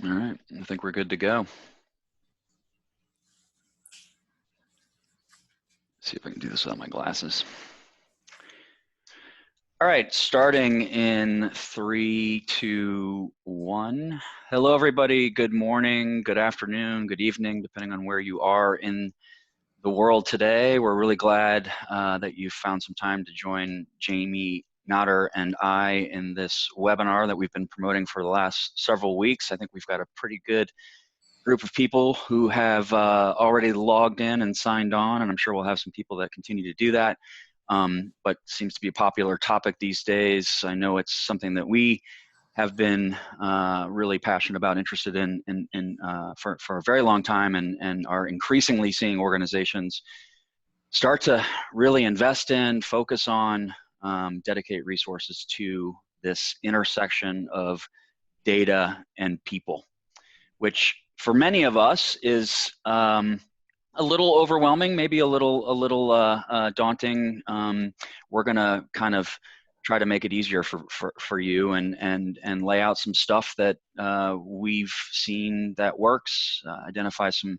All right, I think we're good to go. See if I can do this without my glasses. All right, starting in 3, 2, 1. Hello, everybody. Good morning, good afternoon, good evening, depending on where you are in the world today. We're really glad that you found some time to join Jamie Notter and I in this webinar that we've been promoting for the last several weeks. I think we've got a pretty good group of people who have already logged in and signed on, and I'm sure we'll have some people that continue to do that. But seems to be a popular topic these days. I know it's something that we have been really passionate about, interested in for a very long time, and are increasingly seeing organizations start to really invest in, focus on, dedicate resources to this intersection of data and people, which for many of us is a little overwhelming, maybe a little daunting. We're gonna kind of try to make it easier for you and lay out some stuff that we've seen that works, identify some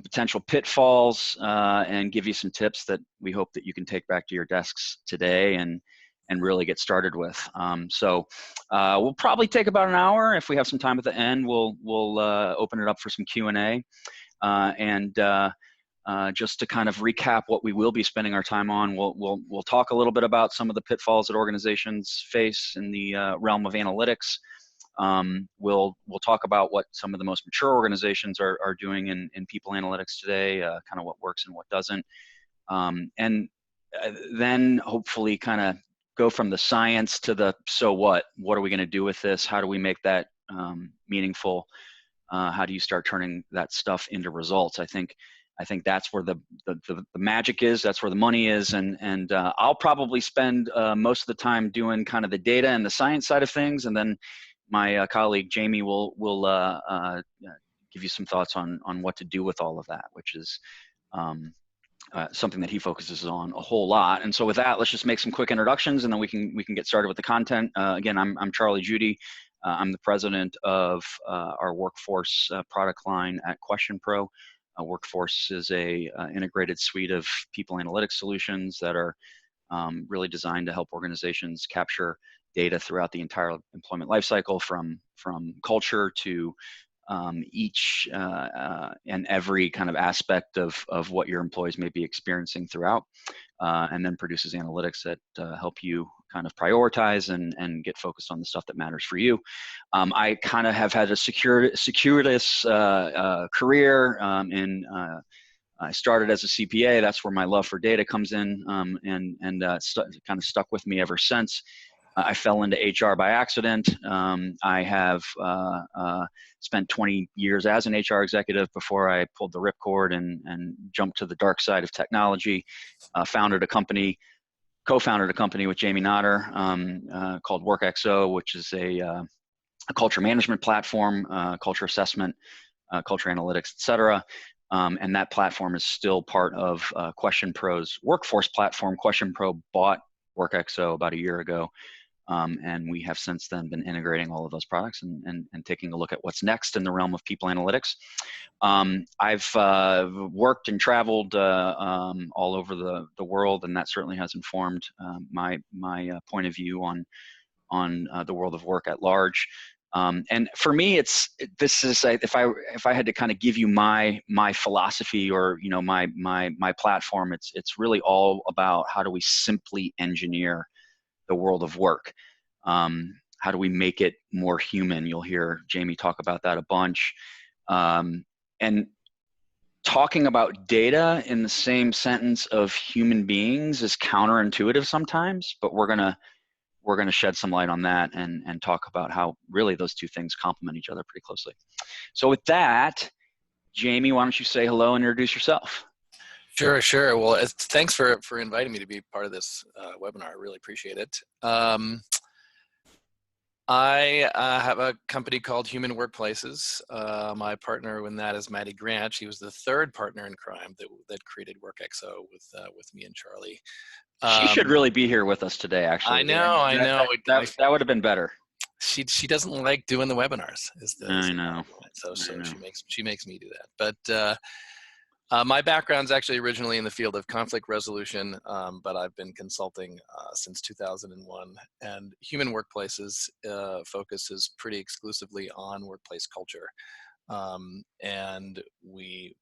potential pitfalls, and give you some tips that we hope that you can take back to your desks today and really get started with. So we'll probably take about an hour. If we have some time at the end, we'll open it up for some Q&A. Just to kind of recap what we will be spending our time on, we'll talk a little bit about some of the pitfalls that organizations face in the realm of analytics. We'll talk about what some of the most mature organizations are doing in people analytics today, kind of what works and what doesn't. Then hopefully kind of go from the science to the so what are we going to do with this? How do we make that meaningful? How do you start turning that stuff into results? I think that's where the magic is. That's where the money is. And I'll probably spend most of the time doing kind of the data and the science side of things. And then my colleague Jamie will give you some thoughts on what to do with all of that, which is something that he focuses on a whole lot. And so with that, let's just make some quick introductions, and then we can get started with the content. Again, I'm Charlie Judy. I'm the president of our workforce product line at QuestionPro. Workforce is a integrated suite of people analytics solutions that are really designed to help organizations capture data throughout the entire employment lifecycle, from culture to each and every kind of aspect of what your employees may be experiencing throughout, and then produces analytics that help you kind of prioritize and get focused on the stuff that matters for you. I kind of have had a circuitous career I started as a CPA. That's where my love for data comes in, and kind of stuck with me ever since. I fell into HR by accident. I have spent 20 years as an HR executive before I pulled the ripcord and jumped to the dark side of technology. Co-founded a company with Jamie Notter called WorkXO, which is a culture management platform, culture assessment, culture analytics, et cetera. And that platform is still part of QuestionPro's workforce platform. QuestionPro bought WorkXO about a year ago. And we have since then been integrating all of those products and taking a look at what's next in the realm of people analytics. I've worked and traveled all over the world, and that certainly has informed my point of view on the world of work at large. And for me, if I had to kind of give you my philosophy, or my platform, it's really all about how do we simply engineer the world of work. How do we make it more human? You'll hear Jamie talk about that a bunch. And talking about data in the same sentence of human beings is counterintuitive sometimes, but we're gonna shed some light on that and talk about how really those two things complement each other pretty closely. So with that, Jamie, why don't you say hello and introduce yourself? Sure. Well, thanks for inviting me to be part of this webinar. I really appreciate it. I have a company called Human Workplaces. My partner in that is Maddie Grant. She was the third partner in crime that created WorkXO with me and Charlie. She should really be here with us today, actually. I know. That would have been better. She doesn't like doing the webinars. Is the I bottom know. line. So I know. she makes me do that. But my background's actually originally in the field of conflict resolution, but I've been consulting since 2001. And Human Workplaces focuses pretty exclusively on workplace culture. And we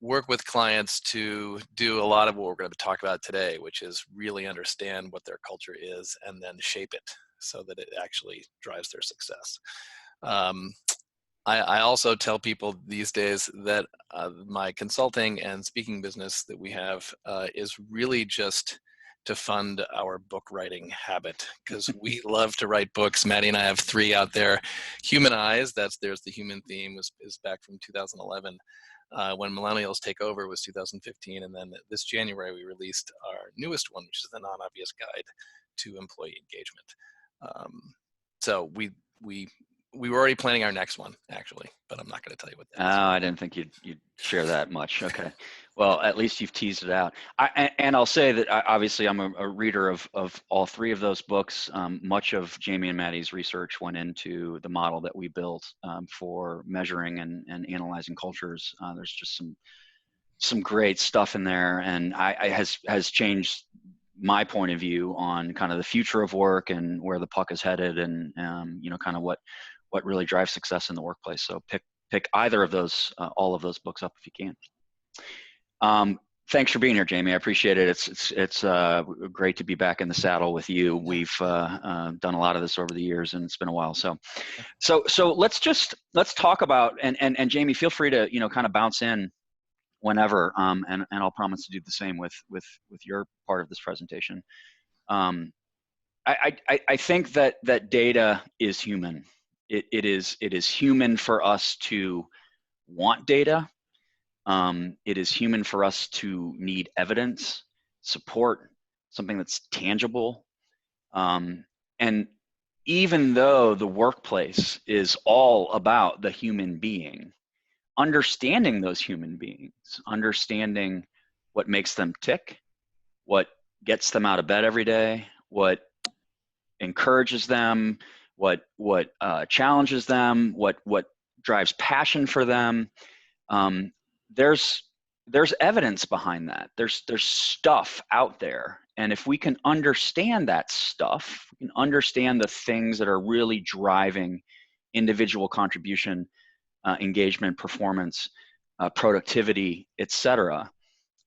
work with clients to do a lot of what we're going to talk about today, which is really understand what their culture is and then shape it so that it actually drives their success. I also tell people these days that my consulting and speaking business that we have is really just to fund our book writing habit, because we love to write books. Maddie and I have 3 out there. Human Eyes, there's the human theme, is back from 2011. When Millennials Take Over was 2015, and then this January we released our newest one, which is the Non-Obvious Guide to Employee Engagement. So we were already planning our next one, actually, but I'm not going to tell you what that is. Oh, I didn't think you'd share that much. Okay. Well, at least you've teased it out. And I'll say that obviously I'm a reader of all 3 of those books. Much of Jamie and Maddie's research went into the model that we built for measuring and analyzing cultures. There's just some great stuff in there, and has changed my point of view on kind of the future of work and where the puck is headed, and kind of what really drives success in the workplace. So pick either of those, all of those books up if you can. Thanks for being here, Jamie. I appreciate it. It's great to be back in the saddle with you. We've done a lot of this over the years, and it's been a while. So let's talk about, and Jamie, feel free to kind of bounce in whenever, and I'll promise to do the same with your part of this presentation. I think that data is human. It is human for us to want data. It is human for us to need evidence, support, something that's tangible. And even though the workplace is all about the human being, understanding those human beings, understanding what makes them tick, what gets them out of bed every day, what encourages them, what challenges them, what drives passion for them. There's evidence behind that. There's stuff out there, and if we can understand that stuff, we can understand the things that are really driving individual contribution, engagement, performance, productivity, etc.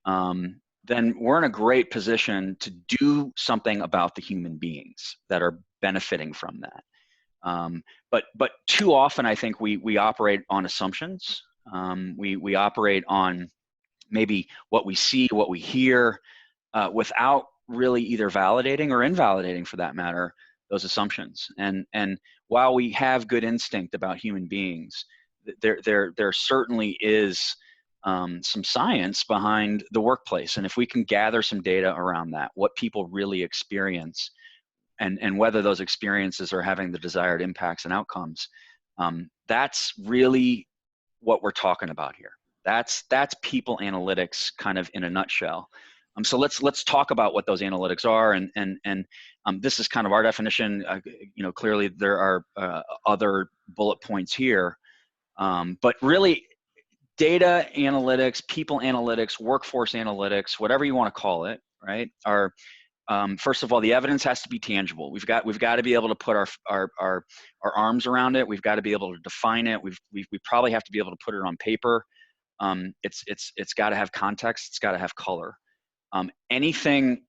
Then we're in a great position to do something about the human beings that are benefiting from that. But too often, I think we operate on assumptions. We operate on maybe what we see, what we hear, without really either validating or invalidating, for that matter, those assumptions. And while we have good instinct about human beings, there certainly is some science behind the workplace. And if we can gather some data around that, what people really experience, and whether those experiences are having the desired impacts and outcomes, that's really what we're talking about here. That's people analytics kind of in a nutshell. So let's talk about what those analytics are, and this is kind of our definition. Clearly there are other bullet points here, but really, data analytics, people analytics, workforce analytics, whatever you want to call it, right, are first of all, the evidence has to be tangible. We've got to be able to put our arms around it. We've got to be able to define it. We probably have to be able to put it on paper. It's got to have context. It's got to have color. Anything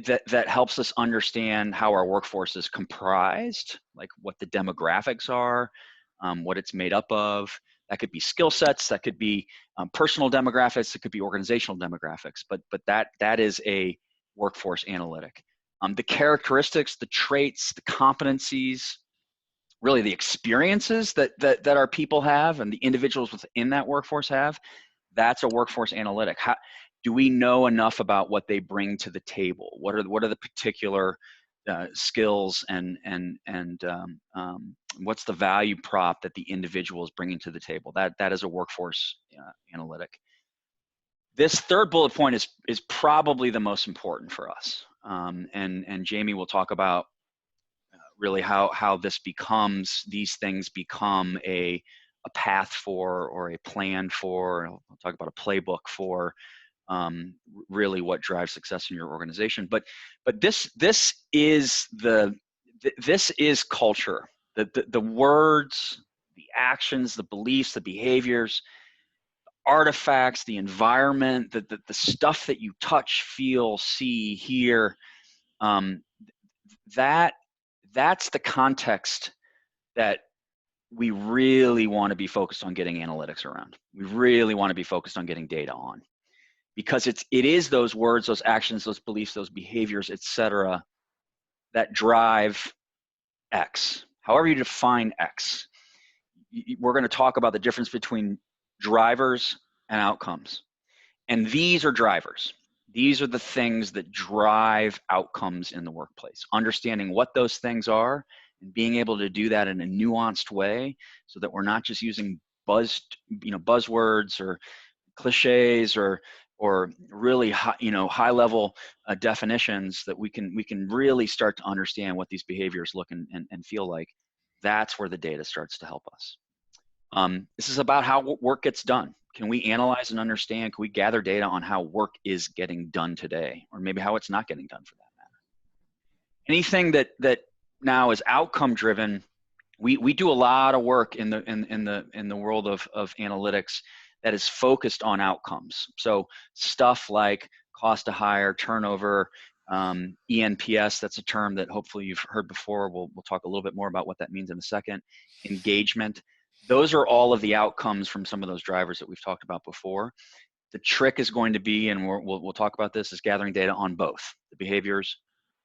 that helps us understand how our workforce is comprised, like what the demographics are, what it's made up of. That could be skill sets. That could be personal demographics. It could be organizational demographics. But that is a workforce analytic. The characteristics, the traits, the competencies, really the experiences that our people have and the individuals within that workforce have, that's a workforce analytic. How do we know enough about what they bring to the table? What are the particular skills and what's the value prop that the individual is bringing to the table? That is a workforce analytic. This third bullet point is probably the most important for us, and Jamie will talk about really how these things become a path for, or a plan for, I'll talk about a playbook for, really what drives success in your organization. But this is this is culture. The words, the actions, the beliefs, the behaviors, artifacts, the environment, the stuff that you touch, feel, see, hear, um, that's the context that we really want to be focused on getting analytics around. We really want to be focused on getting data on, because it is those words, those actions, those beliefs, those behaviors, etc., that drive X. However you define X, we're going to talk about the difference between drivers and outcomes. And these are drivers. These are the things that drive outcomes in the workplace. Understanding what those things are and being able to do that in a nuanced way, so that we're not just using buzzwords or cliches or really high level definitions, that we can really start to understand what these behaviors look and feel like. That's where the data starts to help us. This is about how work gets done. Can we analyze and understand? Can we gather data on how work is getting done today, or maybe how it's not getting done, for that matter? Anything that now is outcome driven, we do a lot of work in the world of analytics that is focused on outcomes. So stuff like cost to hire, turnover, eNPS, that's a term that hopefully you've heard before. We'll talk a little bit more about what that means in a second. Engagement. Those are all of the outcomes from some of those drivers that we've talked about before. The trick is going to be, and we'll talk about this, is gathering data on both the behaviors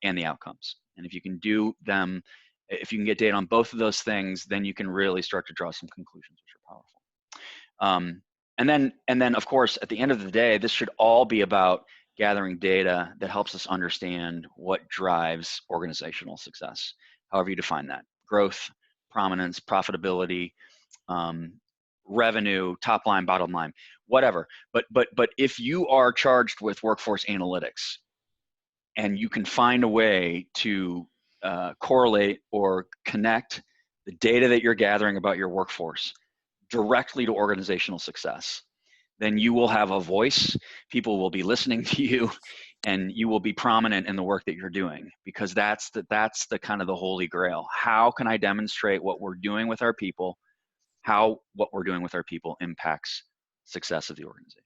and the outcomes. And if you can do them, if you can get data on both of those things, then you can really start to draw some conclusions, which are powerful. And then, of course, at the end of the day, this should all be about gathering data that helps us understand what drives organizational success, however you define that: growth, prominence, profitability, revenue, top line, bottom line, whatever. But if you are charged with workforce analytics, and you can find a way to correlate or connect the data that you're gathering about your workforce directly to organizational success, then you will have a voice. People will be listening to you, and you will be prominent in the work that you're doing, because that's the kind of the holy grail. How can I demonstrate what we're doing with our people, how what we're doing with our people impacts success of the organization?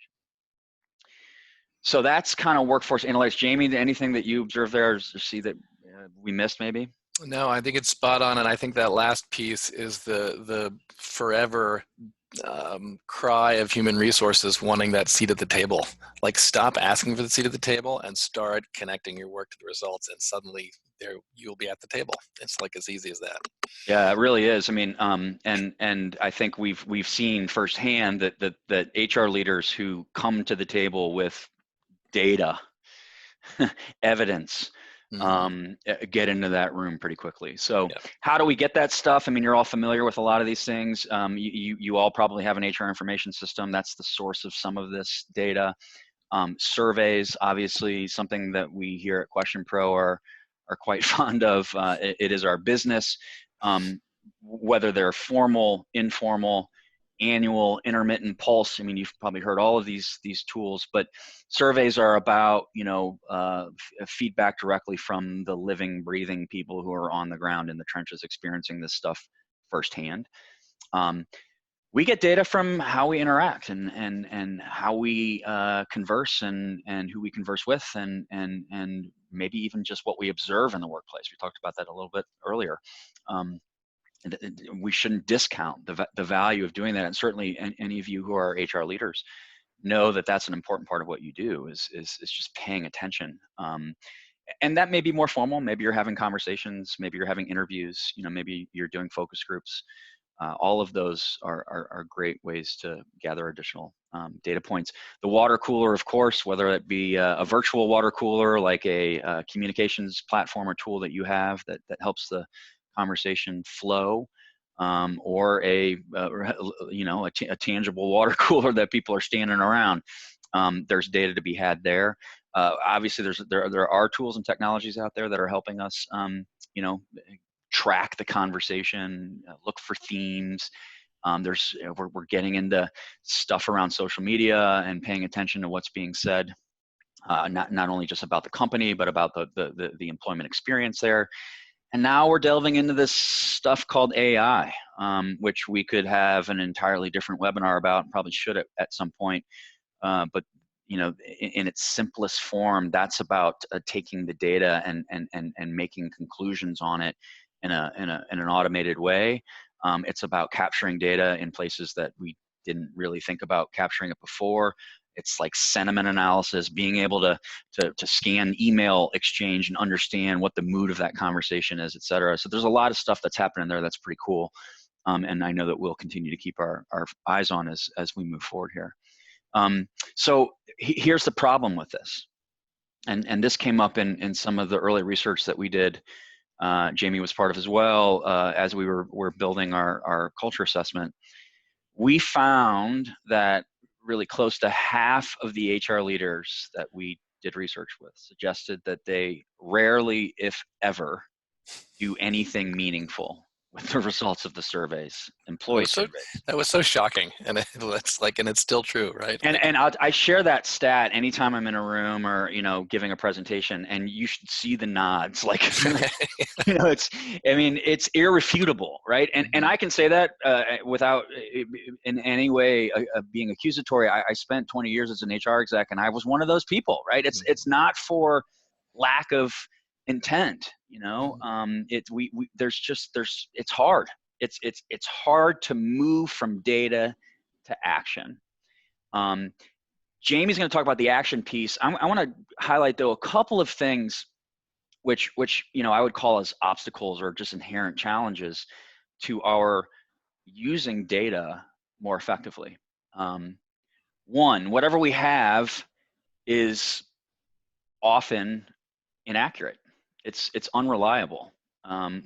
So that's kind of workforce analytics. Jamie, anything that you observed there, or see that we missed maybe? No, I think it's spot on, and I think that last piece is the forever cry of human resources wanting that seat at the table. Like, stop asking for the seat at the table and start connecting your work to the results, and suddenly there you'll be at the table. It's like as easy as that. Yeah, it really is. I mean, and I think we've seen firsthand that HR leaders who come to the table with data, evidence, get into that room pretty quickly. So how do we get that stuff? I mean, you're all familiar with a lot of these things. You all probably have an HR information system. That's the source of some of this data. Surveys, obviously, something that we here at QuestionPro are quite fond of. It is our business, whether they're formal, informal, annual, intermittent, pulse. I mean, you've probably heard all of these tools, but surveys are about feedback directly from the living, breathing people who are on the ground in the trenches experiencing this stuff firsthand. We get data from how we interact and how we converse and who we converse with, and maybe even just what we observe in the workplace. We talked about that a little bit earlier. We shouldn't discount the value of doing that, and certainly any of you who are HR leaders know that that's an important part of what you do, is just paying attention. And that may be more formal. Maybe you're having conversations, maybe you're having interviews, maybe you're doing focus groups. All of those are great ways to gather additional data points. The water cooler, of course, whether it be a virtual water cooler, like a communications platform or tool that you have that helps the conversation flow, or a tangible water cooler that people are standing around. There's data to be had there. Obviously, there are tools and technologies out there that are helping us, track the conversation, look for themes. We're getting into stuff around social media and paying attention to what's being said, not only just about the company, but about the employment experience there. And now we're delving into this stuff called AI, which we could have an entirely different webinar about, and probably should at some point. But in its simplest form, that's about taking the data and making conclusions on it in an automated way. It's about capturing data in places that we didn't really think about capturing it before. It's like sentiment analysis, being able to scan email exchange and understand what the mood of that conversation is, et cetera. So there's a lot of stuff that's happening there that's pretty cool. And I know that we'll continue to keep our eyes on as we move forward here. So here's the problem with this. And this came up in some of the early research that we did. Jamie was part of as well, as we were building our culture assessment. We found that really close to half of the HR leaders that we did research with suggested that they rarely, if ever, do anything meaningful with the results of the surveys, employee surveys. That was so shocking, and it's still true, right? And I share that stat anytime I'm in a room or giving a presentation, and you should see the nods. Like it's irrefutable, right? And I can say that without in any way being accusatory. I spent 20 years as an HR exec, and I was one of those people, right? It's not for lack of intent, it's hard. It's hard to move from data to action. Jamie's going to talk about the action piece. I want to highlight though a couple of things which I would call as obstacles or just inherent challenges to our using data more effectively. One, whatever we have is often inaccurate. It's unreliable.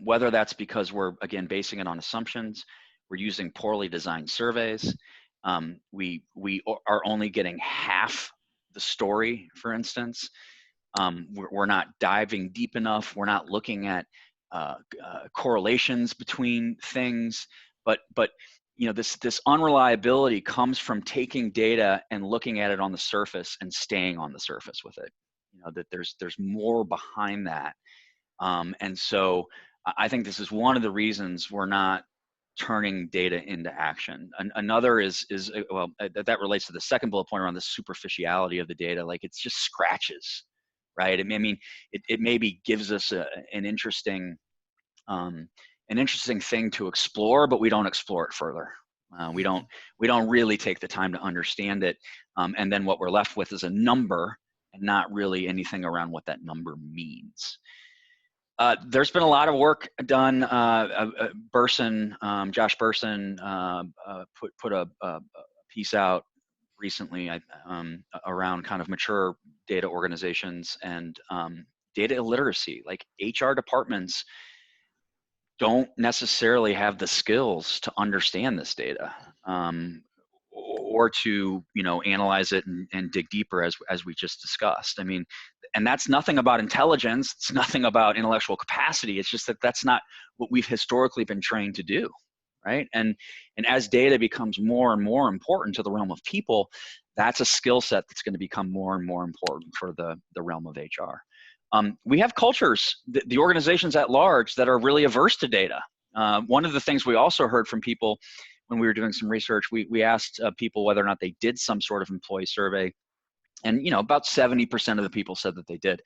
Whether that's because we're, again, basing it on assumptions, we're using poorly designed surveys, we are only getting half the story, for instance. We're not diving deep enough. We're not looking at correlations between things. But this unreliability comes from taking data and looking at it on the surface and staying on the surface with it. That there's more behind that. And so I think this is one of the reasons we're not turning data into action. Another is that relates to the second bullet point around the superficiality of the data. Like it's just scratches, right? It maybe gives us an interesting thing to explore, but we don't explore it further. We don't really take the time to understand it. And then what we're left with is a number and not really anything around what that number means. There's been a lot of work done. Josh Burson put a piece out recently around kind of mature data organizations and data illiteracy. Like HR departments don't necessarily have the skills to understand this data or to analyze it and dig deeper as we just discussed. And that's nothing about intelligence. It's nothing about intellectual capacity. It's just that that's not what we've historically been trained to do, right? And as data becomes more and more important to the realm of people, that's a skill set that's going to become more and more important for the realm of HR. We have cultures, the organizations at large, that are really averse to data. One of the things we also heard from people when we were doing some research, we asked people whether or not they did some sort of employee survey. And about 70% of the people said that they did.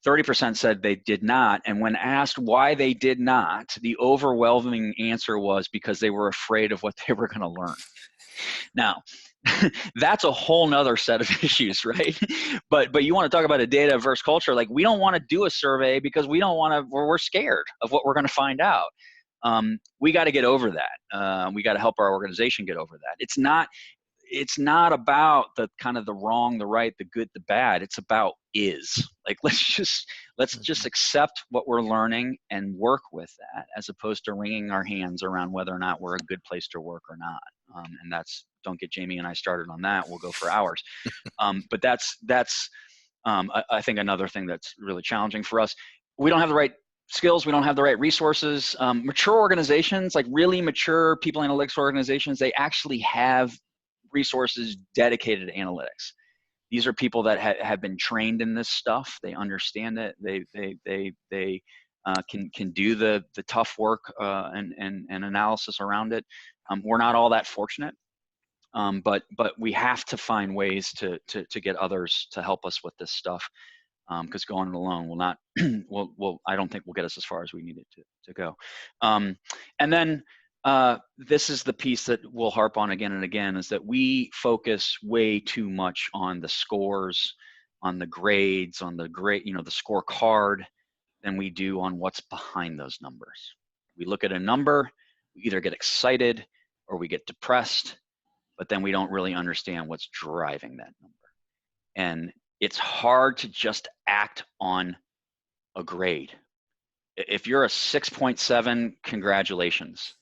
30% said they did not. And when asked why they did not, the overwhelming answer was because they were afraid of what they were going to learn. Now, that's a whole nother set of issues, right? But you want to talk about a data averse culture. Like, we don't want to do a survey because we're scared of what we're going to find out. We got to get over that. We got to help our organization get over that. It's not about the kind of the wrong, the right, the good, the bad. It's about like, let's just accept what we're learning and work with that, as opposed to wringing our hands around whether or not we're a good place to work or not. And don't get Jamie and I started on that. We'll go for hours. But that's I think another thing that's really challenging for us. We don't have the right skills, we don't have the right resources. Mature organizations, like really mature people analytics organizations, they actually have resources dedicated to analytics. These are people that have been trained in this stuff. They understand it. They can do the tough work and analysis around it. We're not all that fortunate, but we have to find ways to get others to help us with this stuff, because going it alone will not I don't think will get us as far as we need it to go. And then this is the piece that we'll harp on again and again, is that we focus way too much on the scores, on the grades, on the grade, the scorecard, than we do on what's behind those numbers. We look at a number, we either get excited or we get depressed, but then we don't really understand what's driving that number. And it's hard to just act on a grade. If you're a 6.7, congratulations.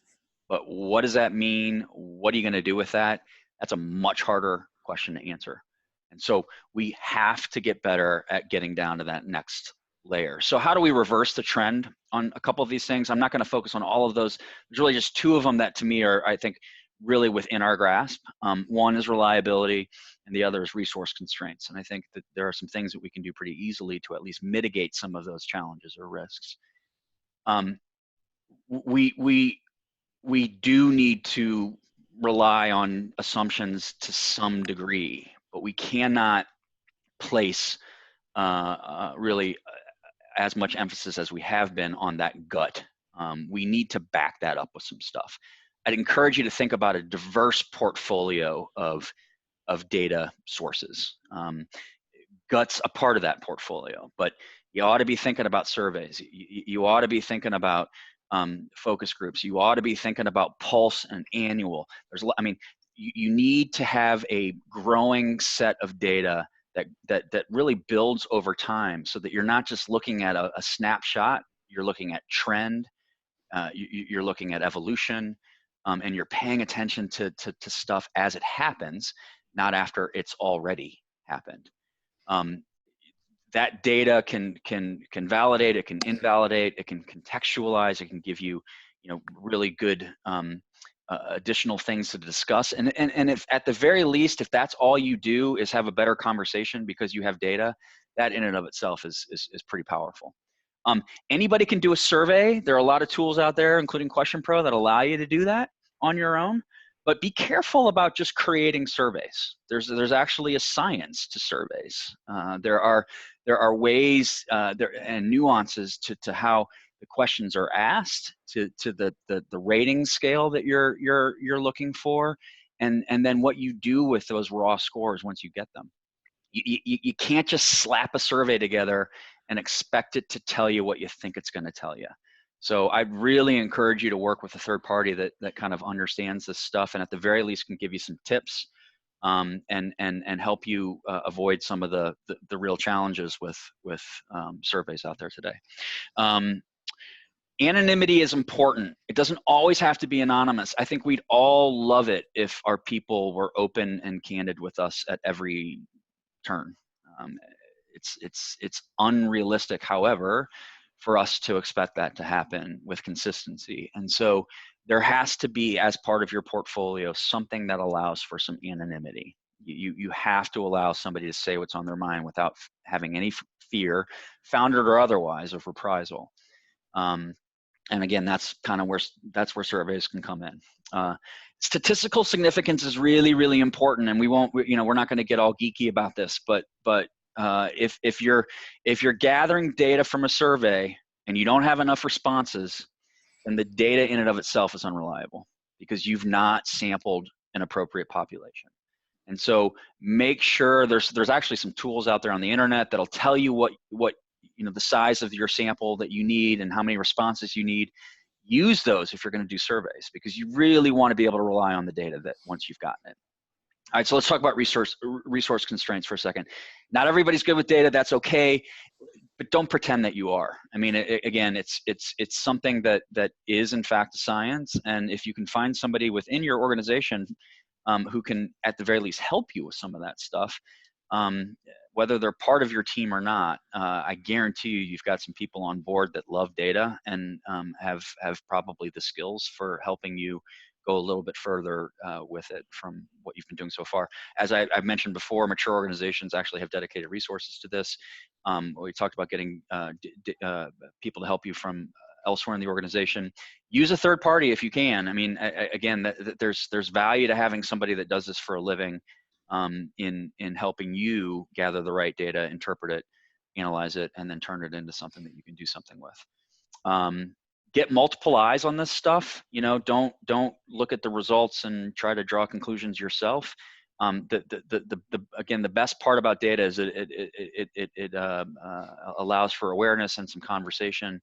But what does that mean? What are you going to do with that? That's a much harder question to answer. And so we have to get better at getting down to that next layer. So how do we reverse the trend on a couple of these things? I'm not going to focus on all of those. There's really just two of them that to me are, I think, really within our grasp. One is reliability, and the other is resource constraints. And I think that there are some things that we can do pretty easily to at least mitigate some of those challenges or risks. We do need to rely on assumptions to some degree, but we cannot place really as much emphasis as we have been on that gut. We need to back that up with some stuff. I'd encourage you to think about a diverse portfolio of data sources. Gut's a part of that portfolio, but you ought to be thinking about surveys. You ought to be thinking about focus groups. You ought to be thinking about pulse and annual. You need to have a growing set of data that really builds over time, so that you're not just looking at a snapshot. You're looking at trend. You're looking at evolution, and you're paying attention to stuff as it happens, not after it's already happened. That data can validate, it can invalidate, it can contextualize, it can give you, really good additional things to discuss. And if at the very least, if that's all you do is have a better conversation because you have data, that in and of itself is pretty powerful. Anybody can do a survey. There are a lot of tools out there, including QuestionPro, that allow you to do that on your own. But be careful about just creating surveys. There's actually a science to surveys. There are ways and nuances to how the questions are asked, to the rating scale that you're looking for, and then what you do with those raw scores once you get them. You can't just slap a survey together and expect it to tell you what you think it's going to tell you. So I'd really encourage you to work with a third party that kind of understands this stuff, and at the very least can give you some tips and help you avoid some of the real challenges with surveys out there today. Anonymity is important. It doesn't always have to be anonymous. I think we'd all love it if our people were open and candid with us at every turn. It's unrealistic, however, for us to expect that to happen with consistency. And so there has to be, as part of your portfolio, something that allows for some anonymity. You have to allow somebody to say what's on their mind without having any fear, founded or otherwise, of reprisal. And again, that's where surveys can come in. Statistical significance is really, really important, and we're not going to get all geeky about this, but if you're gathering data from a survey and you don't have enough responses, then the data in and of itself is unreliable because you've not sampled an appropriate population. And so make sure there's actually some tools out there on the internet that'll tell you what the size of your sample that you need and how many responses you need. Use those if you're going to do surveys, because you really want to be able to rely on the data that once you've gotten it. All right, so let's talk about resource constraints for a second. Not everybody's good with data. That's okay, but don't pretend that you are. I mean, again, it's something that is in fact a science, and if you can find somebody within your organization who can, at the very least, help you with some of that stuff, whether they're part of your team or not, I guarantee you've got some people on board that love data and have probably the skills for helping you go a little bit further with it from what you've been doing so far. As I've mentioned before, mature organizations actually have dedicated resources to this. We talked about getting people to help you from elsewhere in the organization. Use a third party if you can. I mean, again, there's value to having somebody that does this for a living in helping you gather the right data, interpret it, analyze it, and then turn it into something that you can do something with. Get multiple eyes on this stuff. You know, don't look at the results and try to draw conclusions yourself. Again, the best part about data is it allows for awareness and some conversation.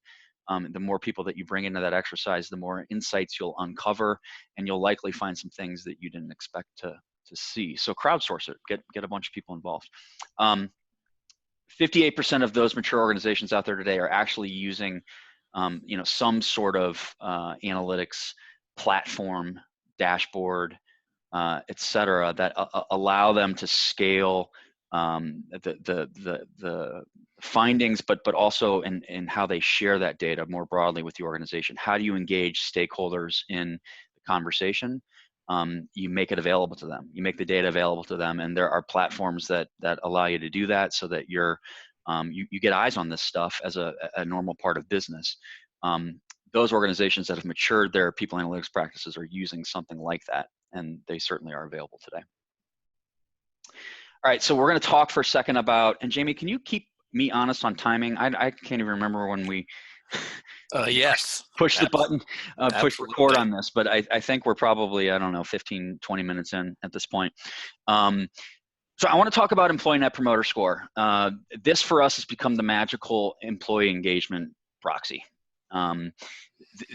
The more people that you bring into that exercise, the more insights you'll uncover, and you'll likely find some things that you didn't expect to see. So crowdsource it, get a bunch of people involved. 58% of those mature organizations out there today are actually using you know, some sort of analytics platform, dashboard, et cetera, that allow them to scale the findings, but also in how they share that data more broadly with the organization. How do you engage stakeholders in the conversation? You make it available to them. You make the data available to them, and there are platforms that allow you to do that, so that you're you get eyes on this stuff as a normal part of business. Those organizations that have matured their people analytics practices are using something like that, and they certainly are available today. All right, so we're going to talk for a second about, and Jamie, can you keep me honest on timing? I can't even remember when we yes, push the button, push absolutely. record on this, but I think we're probably, I don't know, 15, 20 minutes in at this point. So I want to talk about employee net promoter score. This for us has become the magical employee engagement proxy.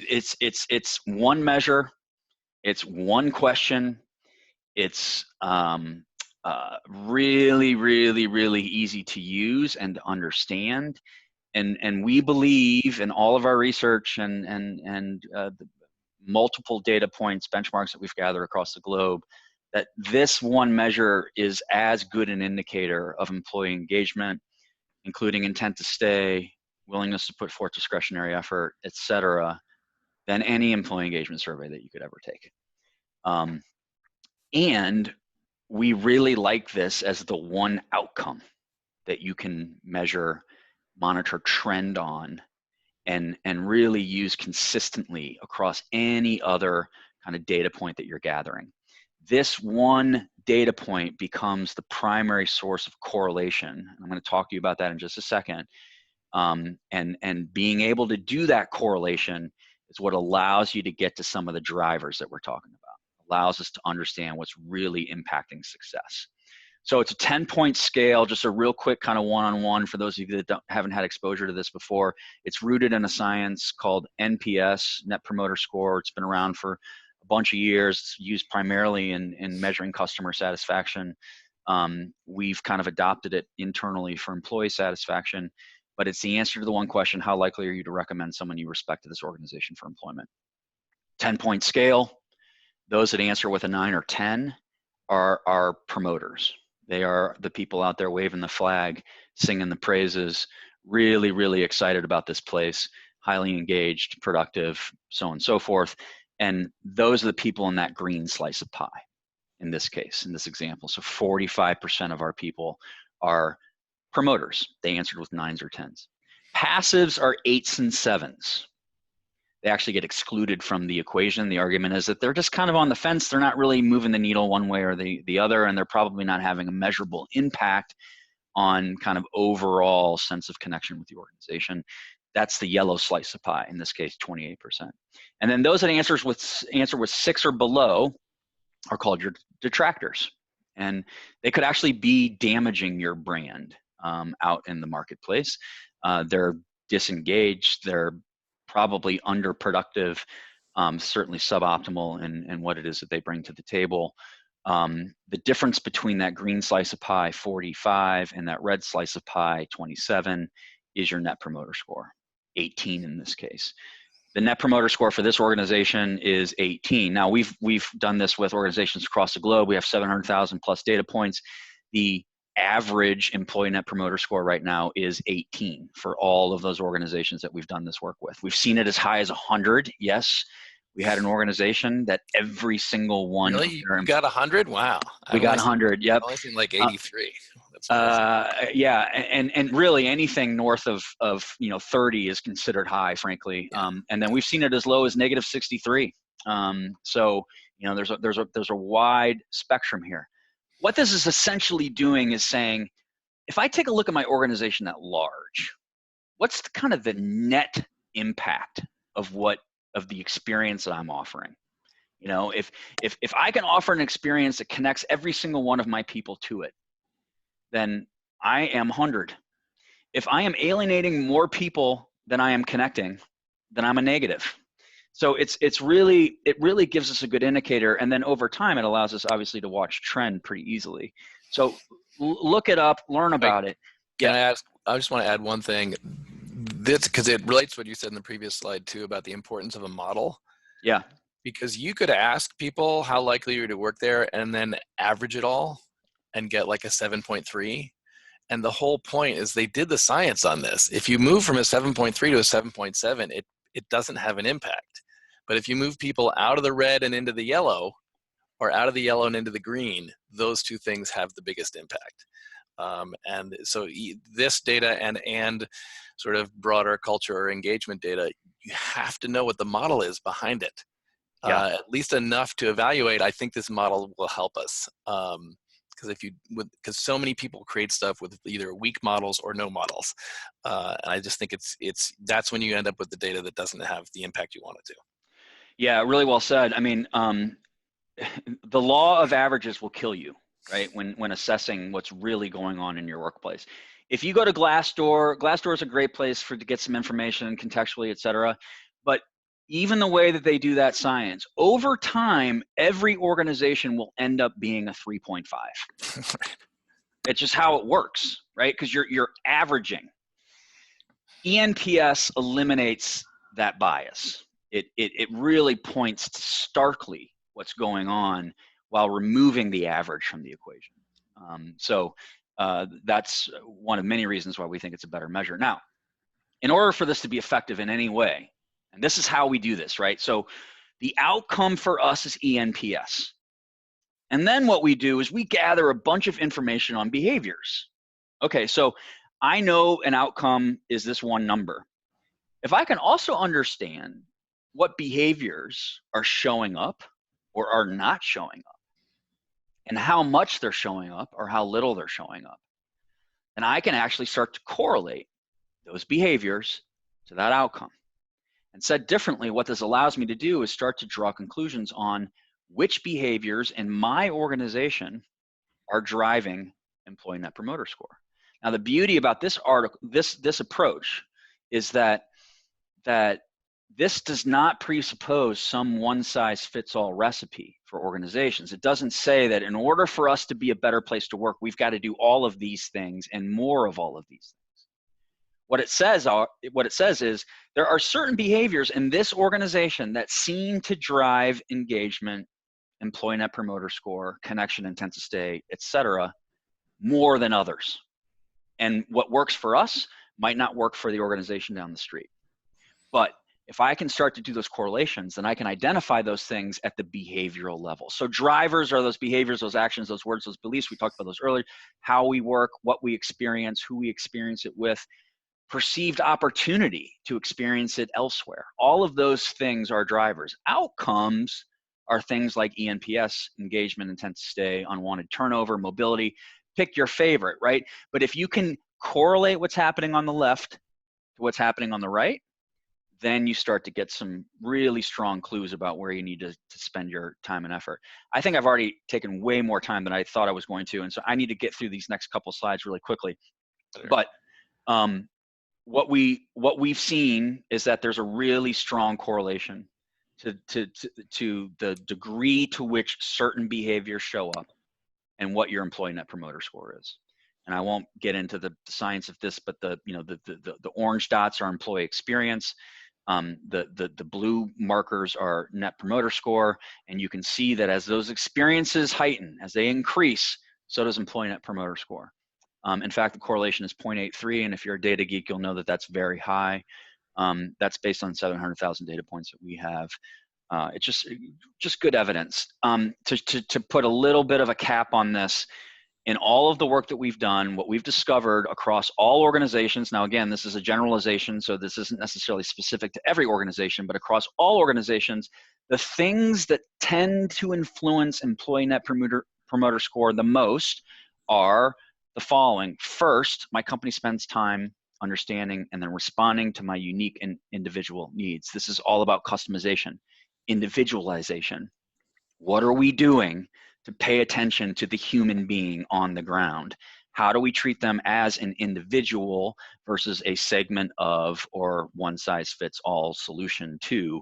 It's one measure, it's one question, it's really, really, really easy to use and to understand. And we believe in all of our research and the multiple data points, benchmarks that we've gathered across the globe, that this one measure is as good an indicator of employee engagement, including intent to stay, willingness to put forth discretionary effort, et cetera, than any employee engagement survey that you could ever take. And we really like this as the one outcome that you can measure, monitor trend on, and really use consistently across any other kind of data point that you're gathering. This one data point becomes the primary source of correlation. I'm going to talk to you about that in just a second. And being able to do that correlation is what allows you to get to some of the drivers that we're talking about. Allows us to understand what's really impacting success. So it's a 10-point scale, just a real quick kind of one-on-one for those of you that haven't had exposure to this before. It's rooted in a science called NPS, Net Promoter Score. It's been around for a bunch of years. It's used primarily in measuring customer satisfaction. We've kind of adopted it internally for employee satisfaction, but it's the answer to the one question: how likely are you to recommend someone you respect to this organization for employment? 10-point scale. Those that answer with a 9 or 10 are promoters. They are the people out there waving the flag, singing the praises, really, really excited about this place, highly engaged, productive, so on and so forth. And those are the people in that green slice of pie in this case, in this example. So 45% of our people are promoters. They answered with 9s or 10s. Passives are 8s and 7s. They actually get excluded from the equation. The argument is that they're just kind of on the fence. They're not really moving the needle one way or the other, and they're probably not having a measurable impact on kind of overall sense of connection with the organization. That's the yellow slice of pie, in this case, 28%. And then those that answer with 6 or below are called your detractors. And they could actually be damaging your brand out in the marketplace. They're disengaged, they're probably underproductive, certainly suboptimal in what it is that they bring to the table. The difference between that green slice of pie, 45, and that red slice of pie, 27, is your net promoter score, 18 in this case. The net promoter score for this organization is 18. Now, we've done this with organizations across the globe. We have 700,000 plus data points. The average employee net promoter score right now is 18 for all of those organizations that we've done this work with. We've seen it as high as 100. Yes, we had an organization that every single one Really? of You got 100? Wow. we got 100. Yep. I've only seen like 83. That's impressive. Yeah, and really anything north of 30 is considered high, frankly. Yeah. And then we've seen it as low as negative 63. So there's a wide spectrum here. What this is essentially doing is saying, if I take a look at my organization at large, what's kind of the net impact of the experience that I'm offering? If I can offer an experience that connects every single one of my people to it, then I am 100. If I am alienating more people than I am connecting, then I'm a negative. So it really gives us a good indicator, and then over time it allows us obviously to watch trend pretty easily. So look it up, learn about it. Can I ask? I just want to add one thing. This, because it relates to what you said in the previous slide too about the importance of a model. Yeah. Because you could ask people how likely you're to work there and then average it all and get like a 7.3. And the whole point is they did the science on this. If you move from a 7.3 to a 7.7, it doesn't have an impact. But if you move people out of the red and into the yellow, or out of the yellow and into the green, those two things have the biggest impact. And so this data and sort of broader culture or engagement data, you have to know what the model is behind it. Yeah. At least enough to evaluate. I think this model will help us. Because so many people create stuff with either weak models or no models, and I just think that's when you end up with the data that doesn't have the impact you want it to. Yeah, really well said. I mean, the law of averages will kill you, right? When assessing what's really going on in your workplace. If you go to Glassdoor is a great place to get some information contextually, et cetera. But even the way that they do that science, over time, every organization will end up being a 3.5. It's just how it works, right? Because you're averaging. eNPS eliminates that bias. It really points to starkly what's going on while removing the average from the equation. So that's one of many reasons why we think it's a better measure. Now, in order for this to be effective in any way, and this is how we do this, right? So the outcome for us is eNPS. And then what we do is we gather a bunch of information on behaviors. Okay, so I know an outcome is this one number. If I can also understand what behaviors are showing up or are not showing up, and how much they're showing up or how little they're showing up, then I can actually start to correlate those behaviors to that outcome. And said differently, what this allows me to do is start to draw conclusions on which behaviors in my organization are driving employee net promoter score. Now, the beauty about this article, this approach, is that this does not presuppose some one-size-fits-all recipe for organizations. It doesn't say that in order for us to be a better place to work, we've got to do all of these things and more of all of these things. What it says is there are certain behaviors in this organization that seem to drive engagement, employee net promoter score, connection, intent to stay, et cetera, more than others. And what works for us might not work for the organization down the street. But if I can start to do those correlations, then I can identify those things at the behavioral level. So drivers are those behaviors, those actions, those words, those beliefs. We talked about those earlier. How we work, what we experience, who we experience it with, perceived opportunity to experience it elsewhere. All of those things are drivers. Outcomes are things like eNPS, engagement, intent to stay, unwanted turnover, mobility. Pick your favorite, right? But if you can correlate what's happening on the left to what's happening on the right, then you start to get some really strong clues about where you need to spend your time and effort. I think I've already taken way more time than I thought I was going to, and so I need to get through these next couple slides really quickly. But what we've seen is that there's a really strong correlation to the degree to which certain behaviors show up and what your employee net promoter score is. And I won't get into the science of this, but the orange dots are employee experience. The blue markers are net promoter score, and you can see that as those experiences heighten, as they increase, so does employee net promoter score. In fact, the correlation is 0.83, and if you're a data geek, you'll know that that's very high. That's based on 700,000 data points that we have. It's just good evidence. To put a little bit of a cap on this, in all of the work that we've done, what we've discovered across all organizations, now again, this is a generalization, so this isn't necessarily specific to every organization, but across all organizations, the things that tend to influence employee net promoter score the most are the following. First, my company spends time understanding and then responding to my unique and individual needs. This is all about customization, individualization. What are we doing to pay attention to the human being on the ground? How do we treat them as an individual versus a segment of or one size fits all solution to?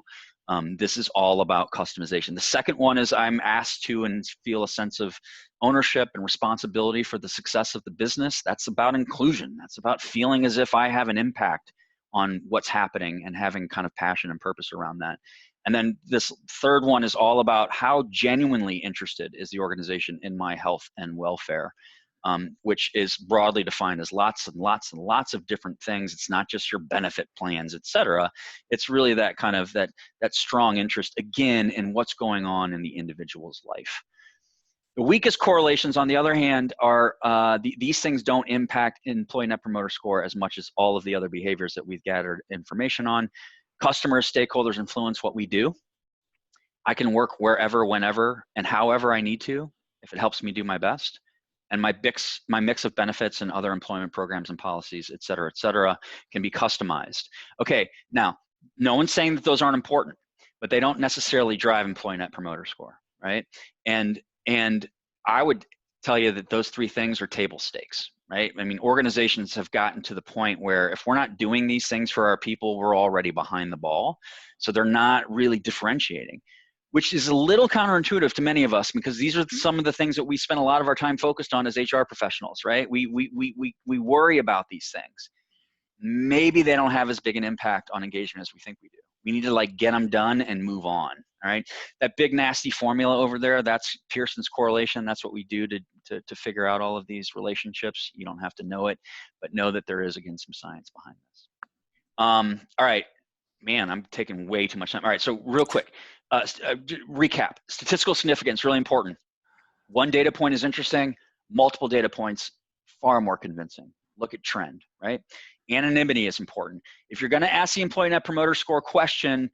This is all about customization. The second one is I'm asked to and feel a sense of ownership and responsibility for the success of the business. That's about inclusion. That's about feeling as if I have an impact on what's happening and having kind of passion and purpose around that. And then this third one is all about how genuinely interested is the organization in my health and welfare, which is broadly defined as lots and lots and lots of different things. It's not just your benefit plans, et cetera. It's really that kind of that strong interest, again, in what's going on in the individual's life. The weakest correlations, on the other hand, are these things don't impact employee net promoter score as much as all of the other behaviors that we've gathered information on. Customers, stakeholders influence what we do. I can work wherever, whenever, and however I need to if it helps me do my best. And my mix of benefits and other employment programs and policies, et cetera, can be customized. Okay, now, no one's saying that those aren't important, but they don't necessarily drive employee net promoter score, right? And I would tell you that those three things are table stakes, right? I mean, organizations have gotten to the point where if we're not doing these things for our people, we're already behind the ball. So they're not really differentiating, which is a little counterintuitive to many of us because these are some of the things that we spend a lot of our time focused on as HR professionals, right? We worry about these things. Maybe they don't have as big an impact on engagement as we think we do. We need to like get them done and move on, all right? That big nasty formula over there, that's Pearson's correlation. That's what we do to figure out all of these relationships. You don't have to know it, but know that there is, again, some science behind this. All right, man, I'm taking way too much time. All right, so real quick, recap. Statistical significance, really important. One data point is interesting, multiple data points, far more convincing. Look at trend, right? Anonymity is important. If you're gonna ask the employee net promoter score question,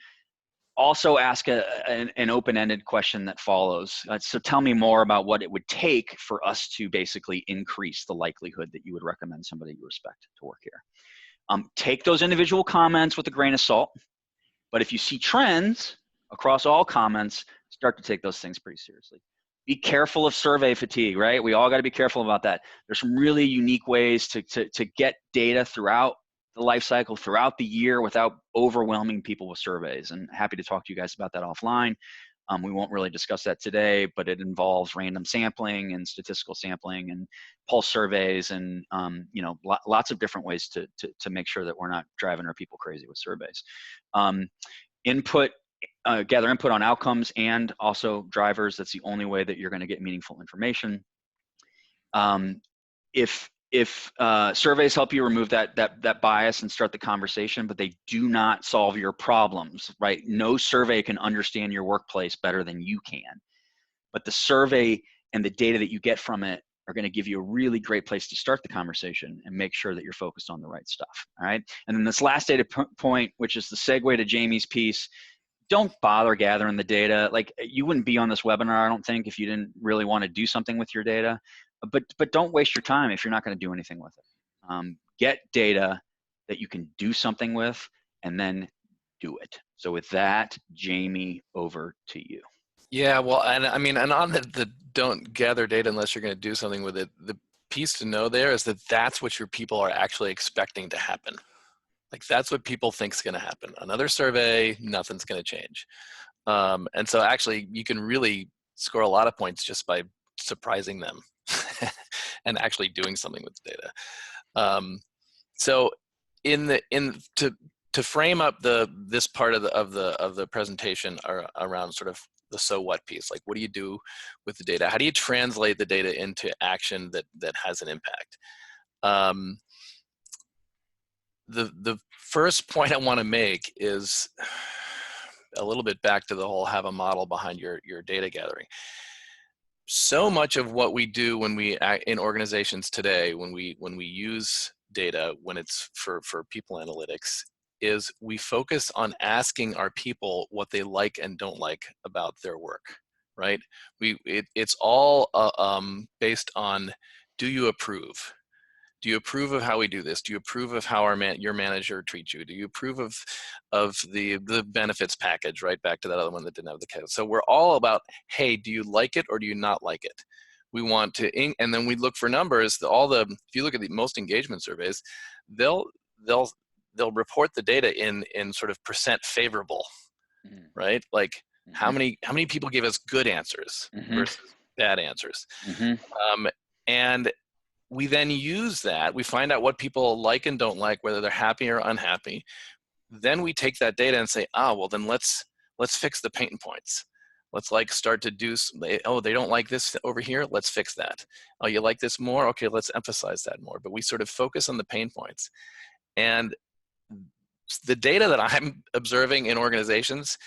also ask an open-ended question that follows. So tell me more about what it would take for us to basically increase the likelihood that you would recommend somebody you respect to work here. Take those individual comments with a grain of salt, but if you see trends across all comments, start to take those things pretty seriously. Be careful of survey fatigue, right? We all got to be careful about that. There's some really unique ways to get data throughout the life cycle, throughout the year, without overwhelming people with surveys. And happy to talk to you guys about that offline. We won't really discuss that today, but it involves random sampling and statistical sampling and pulse surveys and you know, lots of different ways to make sure that we're not driving our people crazy with surveys. Gather input on outcomes and also drivers. That's the only way that you're going to get meaningful information. If surveys help you remove that bias and start the conversation, but they do not solve your problems, right? No survey can understand your workplace better than you can. But the survey and the data that you get from it are going to give you a really great place to start the conversation and make sure that you're focused on the right stuff, all right? And then this last data point, which is the segue to Jamie's piece, don't bother gathering the data. Like, you wouldn't be on this webinar, I don't think, if you didn't really want to do something with your data. But don't waste your time if you're not going to do anything with it. Get data that you can do something with and then do it. So with that, Jamie, over to you. Yeah, well, and I mean, and on the don't gather data unless you're going to do something with it, the piece to know there is that that's what your people are actually expecting to happen. Like, that's what people think is going to happen. Another survey, nothing's going to change. And so actually you can really score a lot of points just by surprising them and actually doing something with the data. So to frame up this part of the presentation around sort of the so what piece, like, what do you do with the data? How do you translate the data into action that has an impact? Um, the first point I want to make is a little bit back to the whole have a model behind your data gathering. So much of what we do when we in organizations today, when we use data, when it's for people analytics, is we focus on asking our people what they like and don't like about their work, right? It's all based on, do you approve? Do you approve of how we do this? Do you approve of how your manager treats you? Do you approve of the benefits package? Right back to that other one that didn't have the code. So we're all about, hey, do you like it or do you not like it? We want to, and then we look for numbers. If you look at the most engagement surveys, they'll report the data in sort of percent favorable, right? Like how many people gave us good answers versus bad answers, and we then use that. We find out what people like and don't like, whether they're happy or unhappy. Then we take that data and say, well, then let's fix the pain points. Let's start to do, they don't like this over here, let's fix that. Oh, you like this more? Okay, let's emphasize that more. But we sort of focus on the pain points. And the data that I'm observing in organizations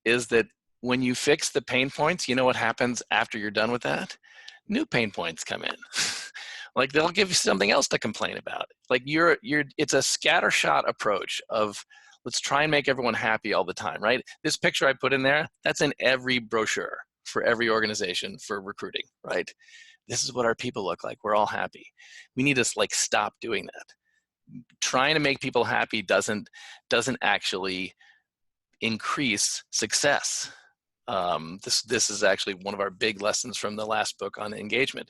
is that when you fix the pain points, you know what happens after you're done with that? New pain points come in. Like they'll give you something else to complain about. Like it's a scattershot approach of let's try and make everyone happy all the time, right? This picture I put in there, that's in every brochure for every organization for recruiting, right? This is what our people look like. We're all happy. We need to stop doing that. Trying to make people happy doesn't actually increase success. This is actually one of our big lessons from the last book on engagement.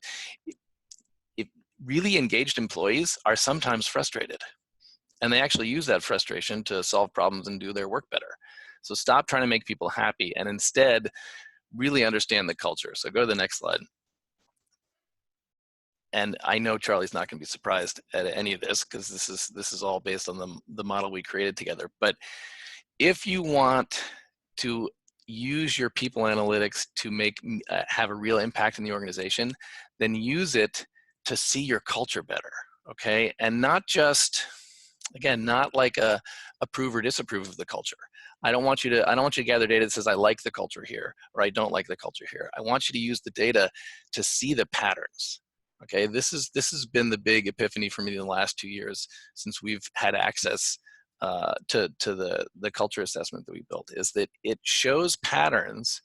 Really engaged employees are sometimes frustrated, and they actually use that frustration to solve problems and do their work better. So stop trying to make people happy and instead really understand the culture. So go to the next slide. And I know Charlie's not going to be surprised at any of this because this is all based on the model we created together. But if you want to use your people analytics to have a real impact in the organization, then use it to see your culture better, okay? And not just, again, not like approve or disapprove of the culture. I don't want you to gather data that says I like the culture here or I don't like the culture here. I want you to use the data to see the patterns. Okay, this has been the big epiphany for me in the last 2 years since we've had access to the culture assessment that we built, is that it shows patterns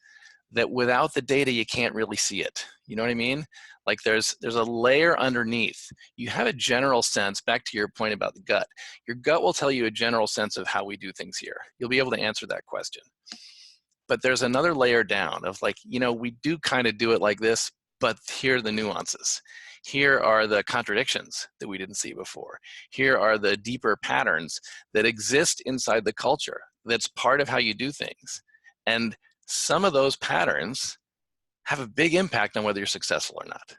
that without the data you can't really see it. You know what I mean? Like there's a layer underneath. You have a general sense, back to your point about the gut. Your gut will tell you a general sense of how we do things here. You'll be able to answer that question. But there's another layer down of we do kind of do it like this, but here are the nuances. Here are the contradictions that we didn't see before. Here are the deeper patterns that exist inside the culture that's part of how you do things. And some of those patterns have a big impact on whether you're successful or not,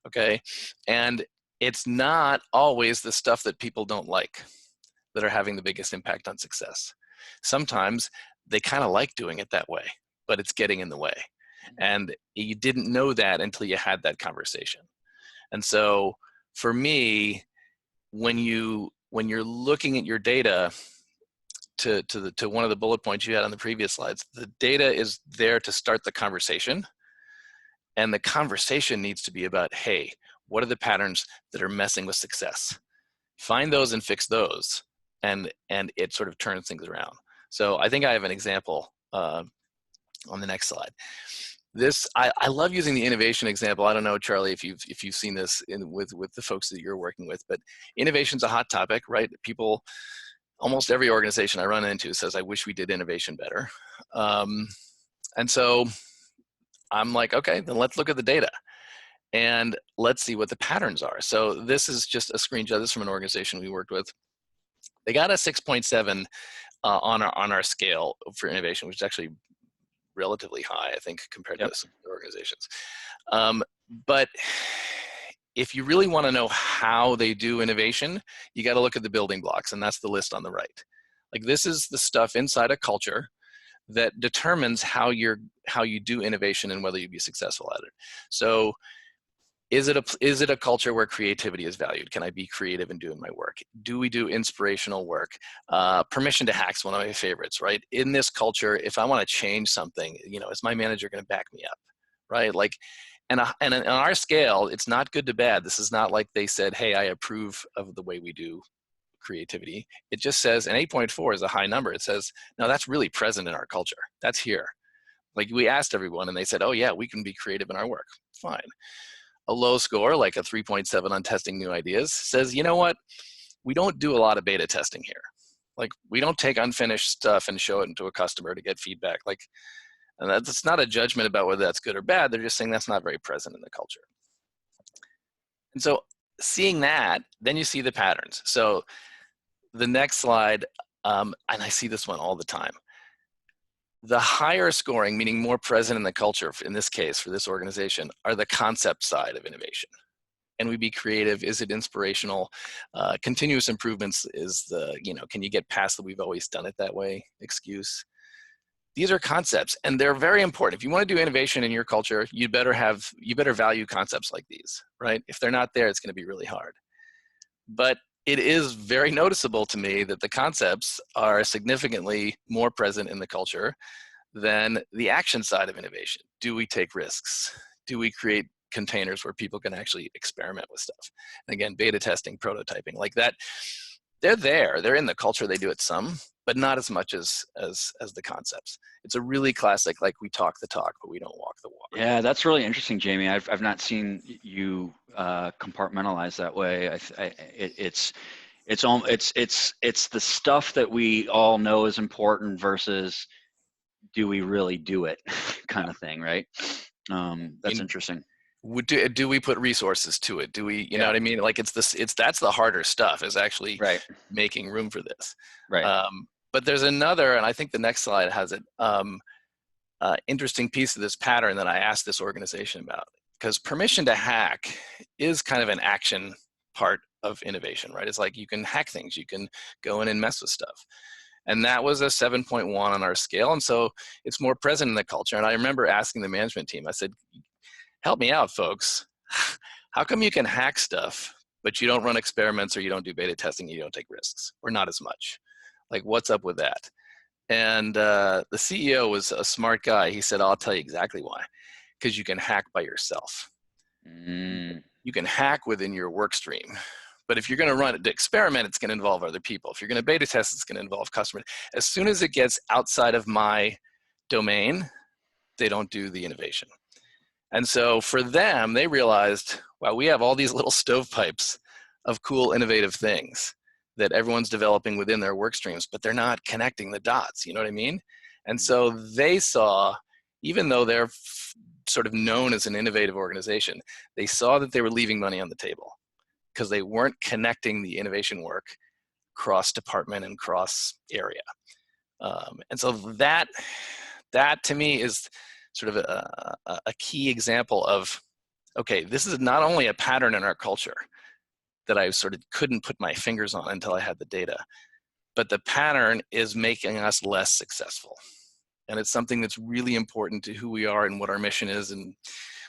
okay? And it's not always the stuff that people don't like that are having the biggest impact on success. Sometimes they kind of like doing it that way, but it's getting in the way. And you didn't know that until you had that conversation. And so for me, when you're looking at your data, to one of the bullet points you had on the previous slides, the data is there to start the conversation. And the conversation needs to be about, hey, what are the patterns that are messing with success? Find those and fix those. And it sort of turns things around. So I think I have an example on the next slide. I love using the innovation example. I don't know, Charlie, if you've seen this with the folks that you're working with, but innovation's a hot topic, right? People, almost every organization I run into says, I wish we did innovation better. And so I'm like, okay, then let's look at the data and let's see what the patterns are. So this is just a screenshot. This is from an organization we worked with. They got a 6.7 on our scale for innovation, which is actually relatively high, I think, compared to some other organizations. But if you really want to know how they do innovation, you got to look at the building blocks, and that's the list on the right. Like this is the stuff inside a culture that determines how you do innovation and whether you be successful at it. So is it a culture where creativity is valued? Can I be creative in doing my work? Do we do inspirational work? Permission to hack's one of my favorites, right? In this culture, if I want to change something, you know, is my manager going to back me up, right? Like, and on our scale, it's not good to bad. This is not like they said, hey, I approve of the way we do creativity. It just says, and 8.4 is a high number. It says, no, that's really present in our culture. That's here. Like we asked everyone and they said, oh yeah, we can be creative in our work. Fine. A low score, like a 3.7 on testing new ideas, says, you know what? We don't do a lot of beta testing here. Like we don't take unfinished stuff and show it into a customer to get feedback. Like, and that's not a judgment about whether that's good or bad. They're just saying that's not very present in the culture. And so seeing that, then you see the patterns. So the next slide, and I see this one all the time. The higher scoring, meaning more present in the culture, in this case, for this organization, are the concept side of innovation. Can we be creative? Is it inspirational? Continuous improvements is the, you know, can you get past the we've always done it that way excuse? These are concepts and they're very important. If you want to do innovation in your culture, you better value concepts like these, right? If they're not there, it's going to be really hard. But it is very noticeable to me that the concepts are significantly more present in the culture than the action side of innovation. Do we take risks? Do we create containers where people can actually experiment with stuff? And again, beta testing, prototyping, like that, they're there. They're in the culture. They do it some, but not as much as the concepts. It's a really classic, like we talk the talk, but we don't walk the walk. Yeah, that's really interesting, Jamie. I've not seen you compartmentalize that way. It's the stuff that we all know is important versus do we really do it kind of thing, right? That's interesting. Do we put resources to it? Do we, you know what I mean? Like that's the harder stuff is actually making room for this. Right. But there's another, and I think the next slide has it, interesting piece of this pattern that I asked this organization about, because permission to hack is kind of an action part of innovation, right? It's like you can hack things, you can go in and mess with stuff. And that was a 7.1 on our scale. And so it's more present in the culture. And I remember asking the management team, I said, help me out, folks. How come you can hack stuff, but you don't run experiments or you don't do beta testing, you don't take risks, or not as much? Like, what's up with that? And the CEO was a smart guy. He said, I'll tell you exactly why. Because you can hack by yourself. You can hack within your work stream. But if you're going to run an experiment, it's going to involve other people. If you're going to beta test, it's going to involve customers. As soon as it gets outside of my domain, they don't do the innovation. And so for them, they realized, wow, we have all these little stovepipes of cool, innovative things that everyone's developing within their work streams, but they're not connecting the dots, you know what I mean? And so they saw, even though they're sort of known as an innovative organization, they saw that they were leaving money on the table because they weren't connecting the innovation work cross department and cross area. And so that to me is sort of a key example of, okay, this is not only a pattern in our culture that I sort of couldn't put my fingers on until I had the data, but the pattern is making us less successful. And it's something that's really important to who we are and what our mission is and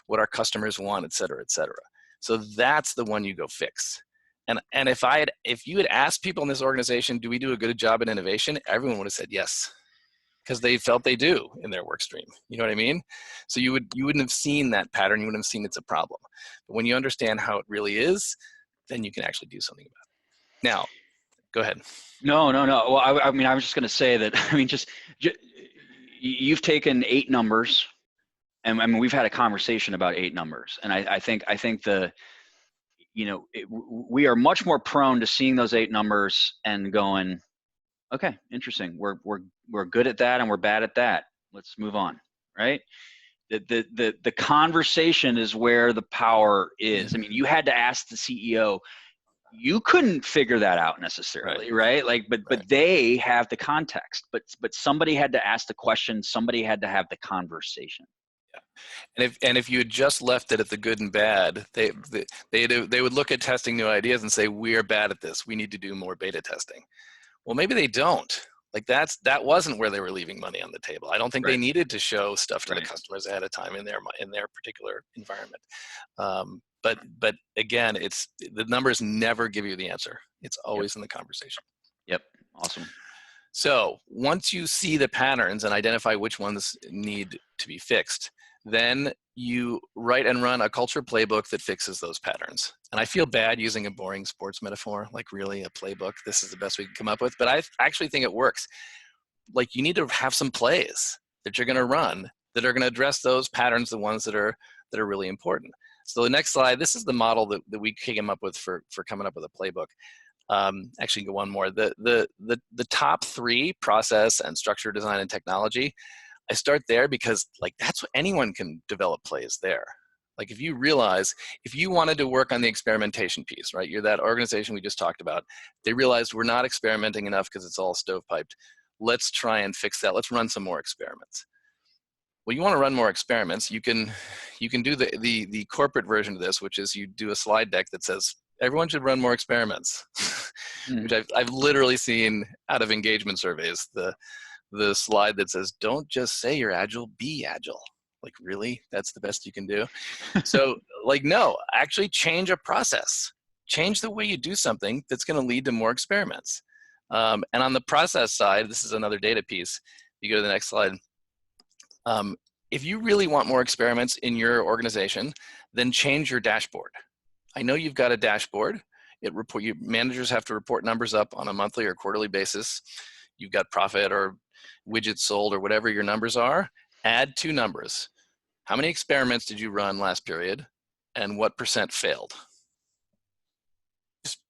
what our customers want, et cetera, et cetera. So that's the one you go fix. And if you had asked people in this organization, do we do a good job in innovation? Everyone would have said yes, because they felt they do in their work stream. You know what I mean? So you wouldn't have seen that pattern. You wouldn't have seen it's a problem. But when you understand how it really is, then you can actually do something about it. Now, go ahead. No. Well, I mean, I was just going to say that, I mean, just you've taken 8 numbers, and I mean, we've had a conversation about 8 numbers. And I think we are much more prone to seeing those 8 numbers and going, okay, interesting. We're good at that and we're bad at that. Let's move on, right? The conversation is where the power is. I mean, you had to ask the CEO. You couldn't figure that out necessarily, right? Like, but they have the context. But somebody had to ask the question. Somebody had to have the conversation. Yeah. And if you had just left it at the good and bad, they would look at testing new ideas and say, we are bad at this. We need to do more beta testing. Well, maybe they don't. Like that wasn't where they were leaving money on the table. I don't think they Right. needed to show stuff to the Right. customers ahead of time in their particular environment. But again, it's the numbers never give you the answer. It's Yep. always in the conversation. Yep. Awesome. So once you see the patterns and identify which ones need to be fixed, then you write and run a culture playbook that fixes those patterns. And I feel bad using a boring sports metaphor, like really a playbook. This is the best we can come up with, but I actually think it works. Like you need to have some plays that you're going to run that are going to address those patterns, the ones that are really important. So the next slide, this is the model that we came up with for coming up with a playbook. Actually, go one more. The top three, process and structure, design, and technology. I start there because like that's what anyone can develop plays there. Like if you realize, if you wanted to work on the experimentation piece, right? You're that organization we just talked about. They realized we're not experimenting enough because it's all stovepiped. Let's try and fix that. Let's run some more experiments. Well, you want to run more experiments. You can do the corporate version of this, which is you do a slide deck that says everyone should run more experiments, which I've literally seen out of engagement surveys. The slide that says, don't just say you're agile, be agile. Like really, that's the best you can do. So like, no, actually change a process. Change the way you do something that's going to lead to more experiments. And on the process side, this is another data piece. You go to the next slide. If you really want more experiments in your organization, then change your dashboard. I know you've got a dashboard. Managers have to report numbers up on a monthly or quarterly basis. You've got profit or widgets sold or whatever your numbers are. Add two numbers. How many experiments did you run last period, and what % failed?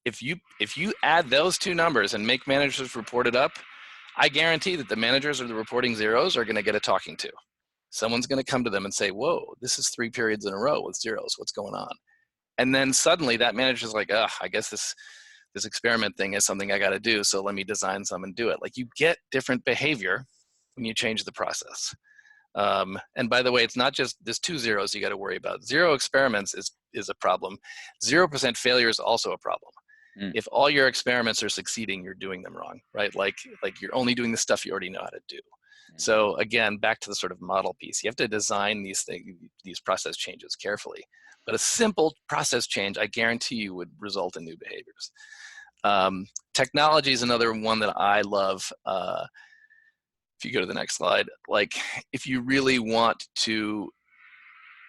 If you add those two numbers and make managers report it up, I guarantee that the managers or the reporting zeros are going to get a talking to. Someone's going to come to them and say, whoa, this is 3 periods in a row with zeros. What's going on? And then suddenly that manager's like, I guess this experiment thing is something I got to do, so let me design some and do it. Like you get different behavior when you change the process. And by the way, it's not just there's 2 zeros you got to worry about. 0 experiments is a problem. 0% failure is also a problem. If all your experiments are succeeding, you're doing them wrong, right? Like you're only doing the stuff you already know how to do. So again, back to the sort of model piece, you have to design these process changes carefully. But a simple process change, I guarantee you, would result in new behaviors. Technology is another one that I love. If you go to the next slide, like if you really want to,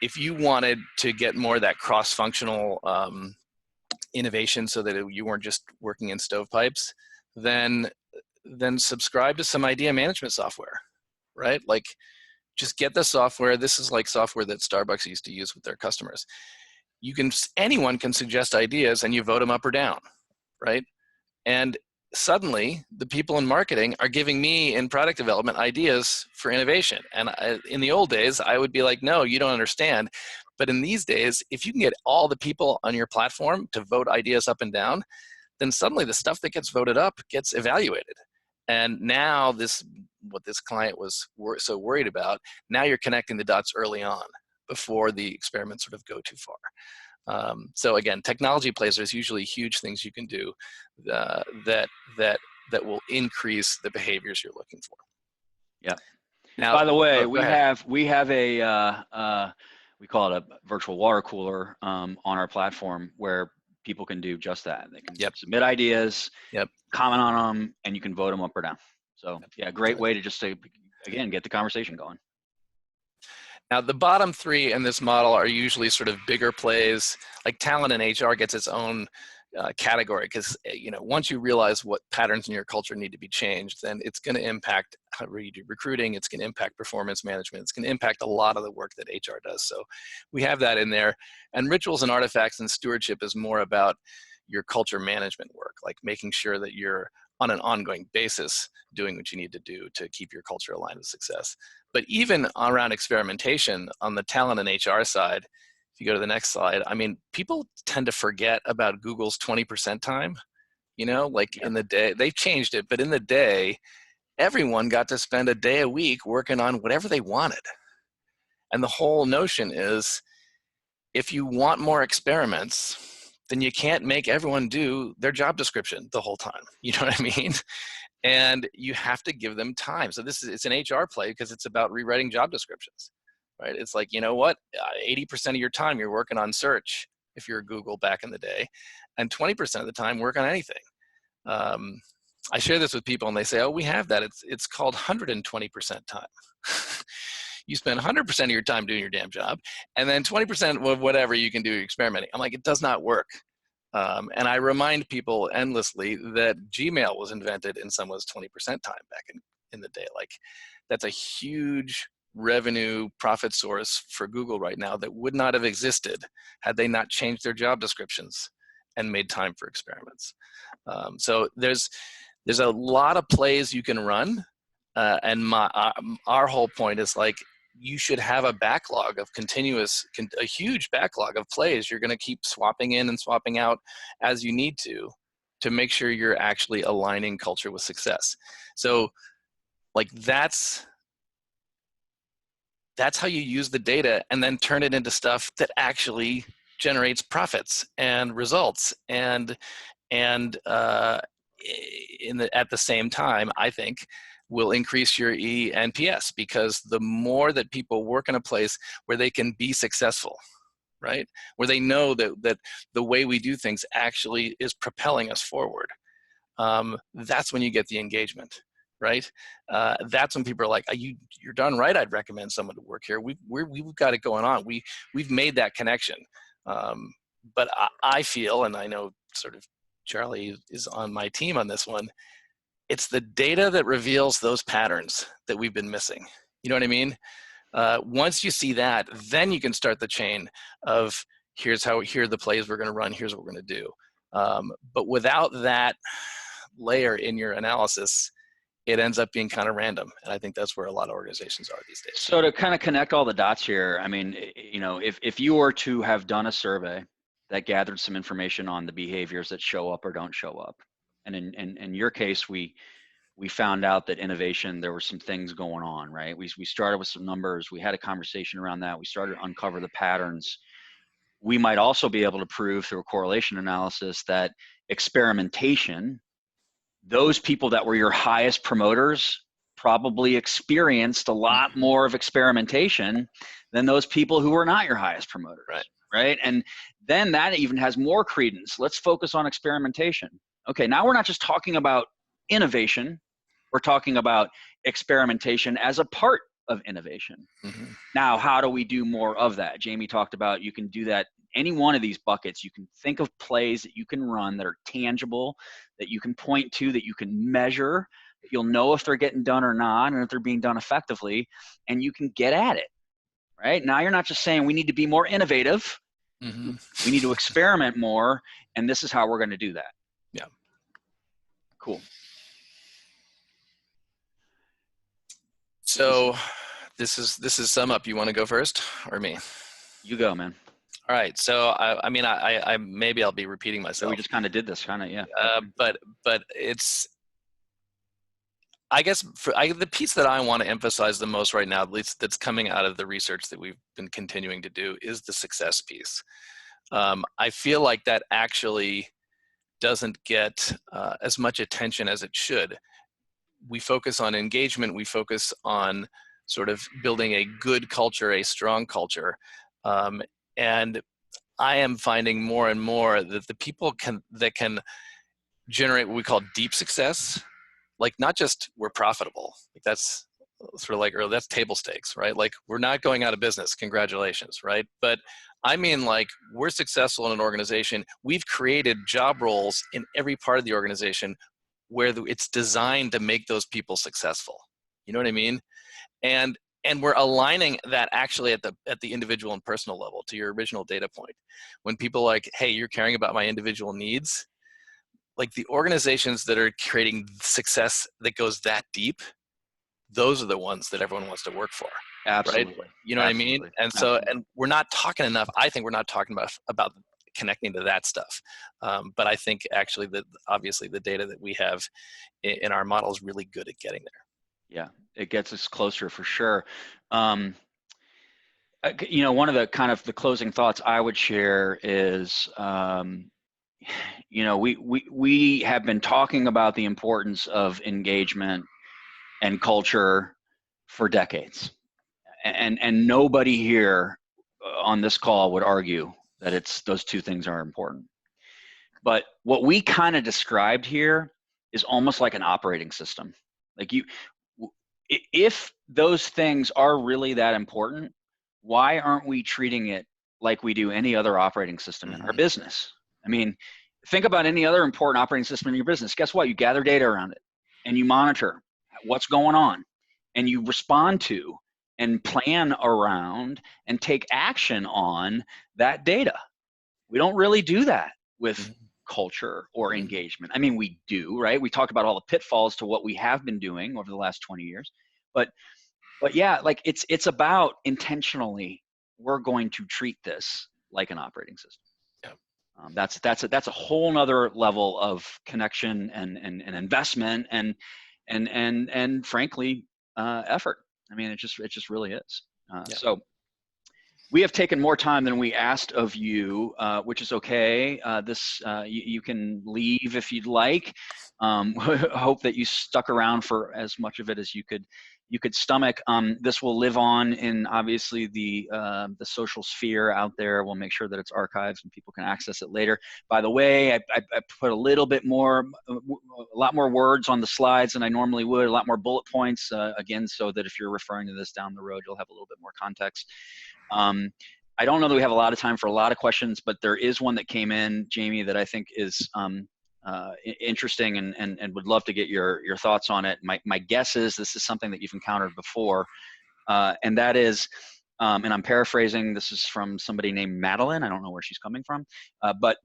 if you wanted to get more of that cross-functional innovation so that you weren't just working in stovepipes, then subscribe to some idea management software, right? Like just get the software. This is like software that Starbucks used to use with their customers. Anyone can suggest ideas and you vote them up or down, right? And suddenly the people in marketing are giving me in product development ideas for innovation. And in the old days, I would be like, no, you don't understand. But in these days, if you can get all the people on your platform to vote ideas up and down, then suddenly the stuff that gets voted up gets evaluated. And now what this client was so worried about, now you're connecting the dots early on before the experiments sort of go too far. So again, technology plays, there's usually huge things you can do that will increase the behaviors you're looking for. Yeah. Now, by the way, we have a we call it a virtual water cooler on our platform where people can do just that. They can submit ideas, comment on them, and you can vote them up or down. So yeah, great way to just again, get the conversation going. Now, the bottom 3 in this model are usually sort of bigger plays. Like talent and HR gets its own category because once you realize what patterns in your culture need to be changed, then it's going to impact how you do recruiting. It's going to impact performance management. It's going to impact a lot of the work that HR does. So we have that in there. And rituals and artifacts and stewardship is more about your culture management work, like making sure that you're on an ongoing basis doing what you need to do to keep your culture aligned with success. But even around experimentation on the talent and HR side, if you go to the next slide, I mean, people tend to forget about Google's 20% time. In the day, they've changed it, but in the day, everyone got to spend a day a week working on whatever they wanted. And the whole notion is, if you want more experiments, then you can't make everyone do their job description the whole time. You know what I mean? And you have to give them time. So it's an HR play because it's about rewriting job descriptions, right? It's like, you know what, 80% of your time you're working on search if you're Google back in the day, and 20% of the time work on anything. I share this with people and they say, oh, we have that. It's called 120% time. You spend 100% of your time doing your damn job, and then 20% of whatever you can do experimenting. I'm like, it does not work. And I remind people endlessly that Gmail was invented in someone's 20% time back in the day. Like, that's a huge revenue profit source for Google right now that would not have existed had they not changed their job descriptions and made time for experiments. So there's a lot of plays you can run, and our whole point is like, you should have a backlog of a huge backlog of plays you're going to keep swapping in and swapping out as you need to make sure you're actually aligning culture with success. So like that's how you use the data and then turn it into stuff that actually generates profits and results and at the same time, I think, will increase your eNPS, because the more that people work in a place where they can be successful, right? Where they know that the way we do things actually is propelling us forward. That's when you get the engagement, right? That's when people are like, you're done right. I'd recommend someone to work here. We've got it going on. We've made that connection. But I feel, and I know sort of Charlie is on my team on this one, it's the data that reveals those patterns that we've been missing. You know what I mean? Once you see that, then you can start the chain of here are the plays we're going to run, here's what we're going to do. But without that layer in your analysis, it ends up being kind of random. And I think that's where a lot of organizations are these days. So to kind of connect all the dots here, I mean, you know, if you were to have done a survey that gathered some information on the behaviors that show up or don't show up, and in your case, we found out that innovation, there were some things going on, right? We started with some numbers, we had a conversation around that, we started to uncover the patterns. We might also be able to prove through a correlation analysis that experimentation, those people that were your highest promoters probably experienced a lot more of experimentation than those people who were not your highest promoters, right? And then that even has more credence. Let's focus on experimentation. Okay, now we're not just talking about innovation, we're talking about experimentation as a part of innovation. Mm-hmm. Now, how do we do more of that? Jamie talked about you can do that any one of these buckets. You can think of plays that you can run that are tangible, that you can point to, that you can measure, that you'll know if they're getting done or not, and if they're being done effectively, and you can get at it, right? Now you're not just saying we need to be more innovative. Mm-hmm. We need to experiment more, and this is how we're going to do that. Yeah. Cool. So this is sum up. You want to go first or me? You go, man. All right. So I mean, I maybe I'll be repeating myself. So we just kind of did this, yeah. But it's, I guess the piece that I want to emphasize the most right now, at least that's coming out of the research that we've been continuing to do, is the success piece. I feel like that actually doesn't get as much attention as it should. We focus on engagement. We focus on sort of building a good culture, a strong culture. And I am finding more and more that the people that can generate what we call deep success, like not just we're profitable, like that's sort of like, or that's table stakes, right? Like we're not going out of business, congratulations, right? But I mean, like we're successful in an organization. We've created job roles in every part of the organization where it's designed to make those people successful. You know what I mean? And we're aligning that actually at the individual and personal level to your original data point. When people are like, hey, you're caring about my individual needs, like the organizations that are creating success that goes that deep, those are the ones that everyone wants to work for. Absolutely. Right? You know what I mean? And so, and we're not talking enough. I think we're not talking about connecting to that stuff. But I think actually that obviously the data that we have in our model is really good at getting there. Yeah, it gets us closer for sure. You know, one of the kind of the closing thoughts I would share is, we have been talking about the importance of engagement and culture for decades, and nobody here on this call would argue that those two things are important. But what we kind of described here is almost like an operating system. Like if those things are really that important, why aren't we treating it like we do any other operating system in our business? I mean, think about any other important operating system in your business. Guess what? You gather data around it and you monitor what's going on and you respond to and plan around and take action on that data. We don't really do that with culture or engagement. I mean, we do, right? We talked about all the pitfalls to what we have been doing over the last 20 years. But yeah, like it's about intentionally, we're going to treat this like an operating system. Yeah. That's a whole nother level of connection and investment and frankly, effort. I mean, it just really is. So we have taken more time than we asked of you, which is okay. You can leave if you'd like. Hope that you stuck around for as much of it as you could stomach. This will live on in obviously the social sphere out there. We'll make sure that it's archived and people can access it later. By the way, I put a lot more words on the slides than I normally would, a lot more bullet points, again, so that if you're referring to this down the road, you'll have a little bit more context. I don't know that we have a lot of time for a lot of questions, but there is one that came in, Jamie, that I think is interesting and would love to get your thoughts on it. My guess is this is something that you've encountered before, and that is, and I'm paraphrasing, this is from somebody named Madeline. I don't know where she's coming from, but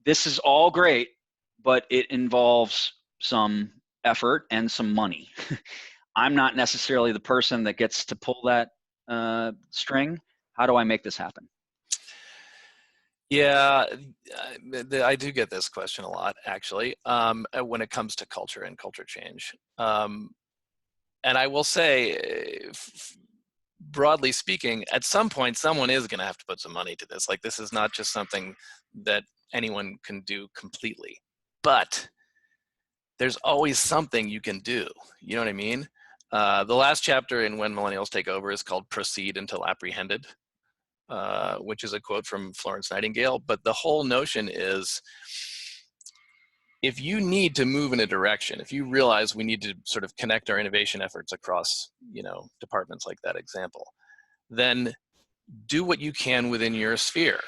this is all great, but it involves some effort and some money. I'm not necessarily the person that gets to pull that string. How do I make this happen? Yeah, I do get this question a lot, actually, when it comes to culture and culture change. And I will say, broadly speaking, at some point, someone is going to have to put some money to this. Like, this is not just something that anyone can do completely. But there's always something you can do. You know what I mean? The last chapter in When Millennials Take Over is called Proceed Until Apprehended, which is a quote from Florence Nightingale. But the whole notion is, if you need to move in a direction, if you realize we need to sort of connect our innovation efforts across, departments like that example, then do what you can within your sphere.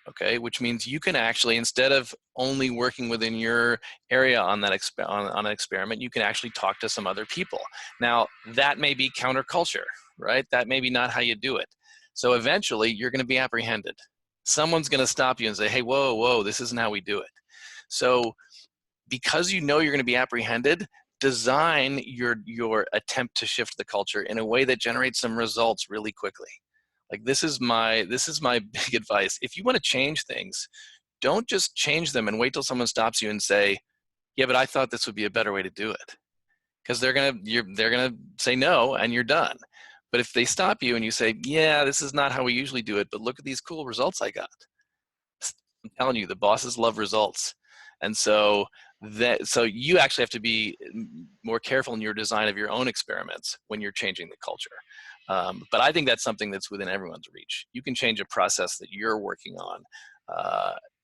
Okay, which means you can actually, instead of only working within your area on that on an experiment, you can actually talk to some other people. Now, that may be counterculture, right? That may be not how you do it. So eventually, you're going to be apprehended. Someone's going to stop you and say, hey, whoa, this isn't how we do it. So because you know you're going to be apprehended, design your attempt to shift the culture in a way that generates some results really quickly. Like, this is my big advice. If you want to change things, don't just change them and wait till someone stops you and say, yeah, but I thought this would be a better way to do it. Because they're gonna say no, and you're done. But if they stop you and you say, yeah, this is not how we usually do it, but look at these cool results I got. I'm telling you, the bosses love results. And so you actually have to be more careful in your design of your own experiments when you're changing the culture. But I think that's something that's within everyone's reach. You can change a process that you're working on,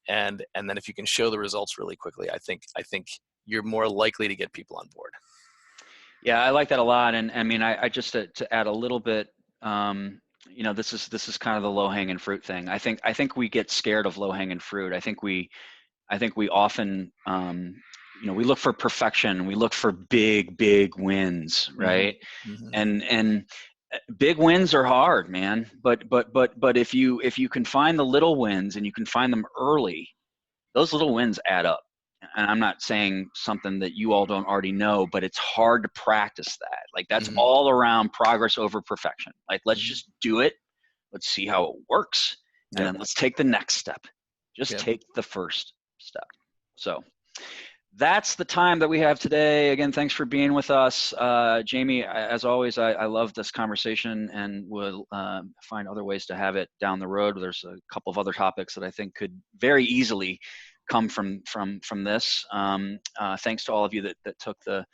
and then if you can show the results really quickly, I think you're more likely to get people on board. Yeah, I like that a lot, and I mean, I just to add a little bit, this is kind of the low-hanging fruit thing. I think we get scared of low-hanging fruit. I think we often, we look for perfection. We look for big wins, right? Mm-hmm. And big wins are hard, man. But if you can find the little wins and you can find them early, those little wins add up. And I'm not saying something that you all don't already know, but it's hard to practice that. Like, that's all around progress over perfection. Like, let's just do it. Let's see how it works. And then let's take the next step. Just take the first step. So that's the time that we have today. Again, thanks for being with us. Jamie, as always, I love this conversation and will find other ways to have it down the road. There's a couple of other topics that I think could very easily come from this. Thanks to all of you that took the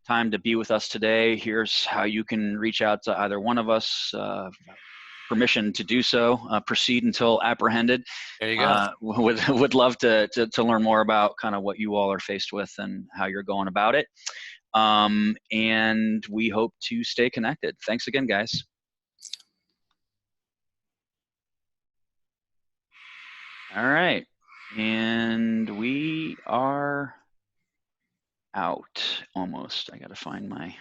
time to be with us today. Here's how you can reach out to either one of us. Permission to do so. Proceed until apprehended. There you go. Would love to learn more about kind of what you all are faced with and how you're going about it. And we hope to stay connected. Thanks again, guys. All right, and we are out almost. I got to find my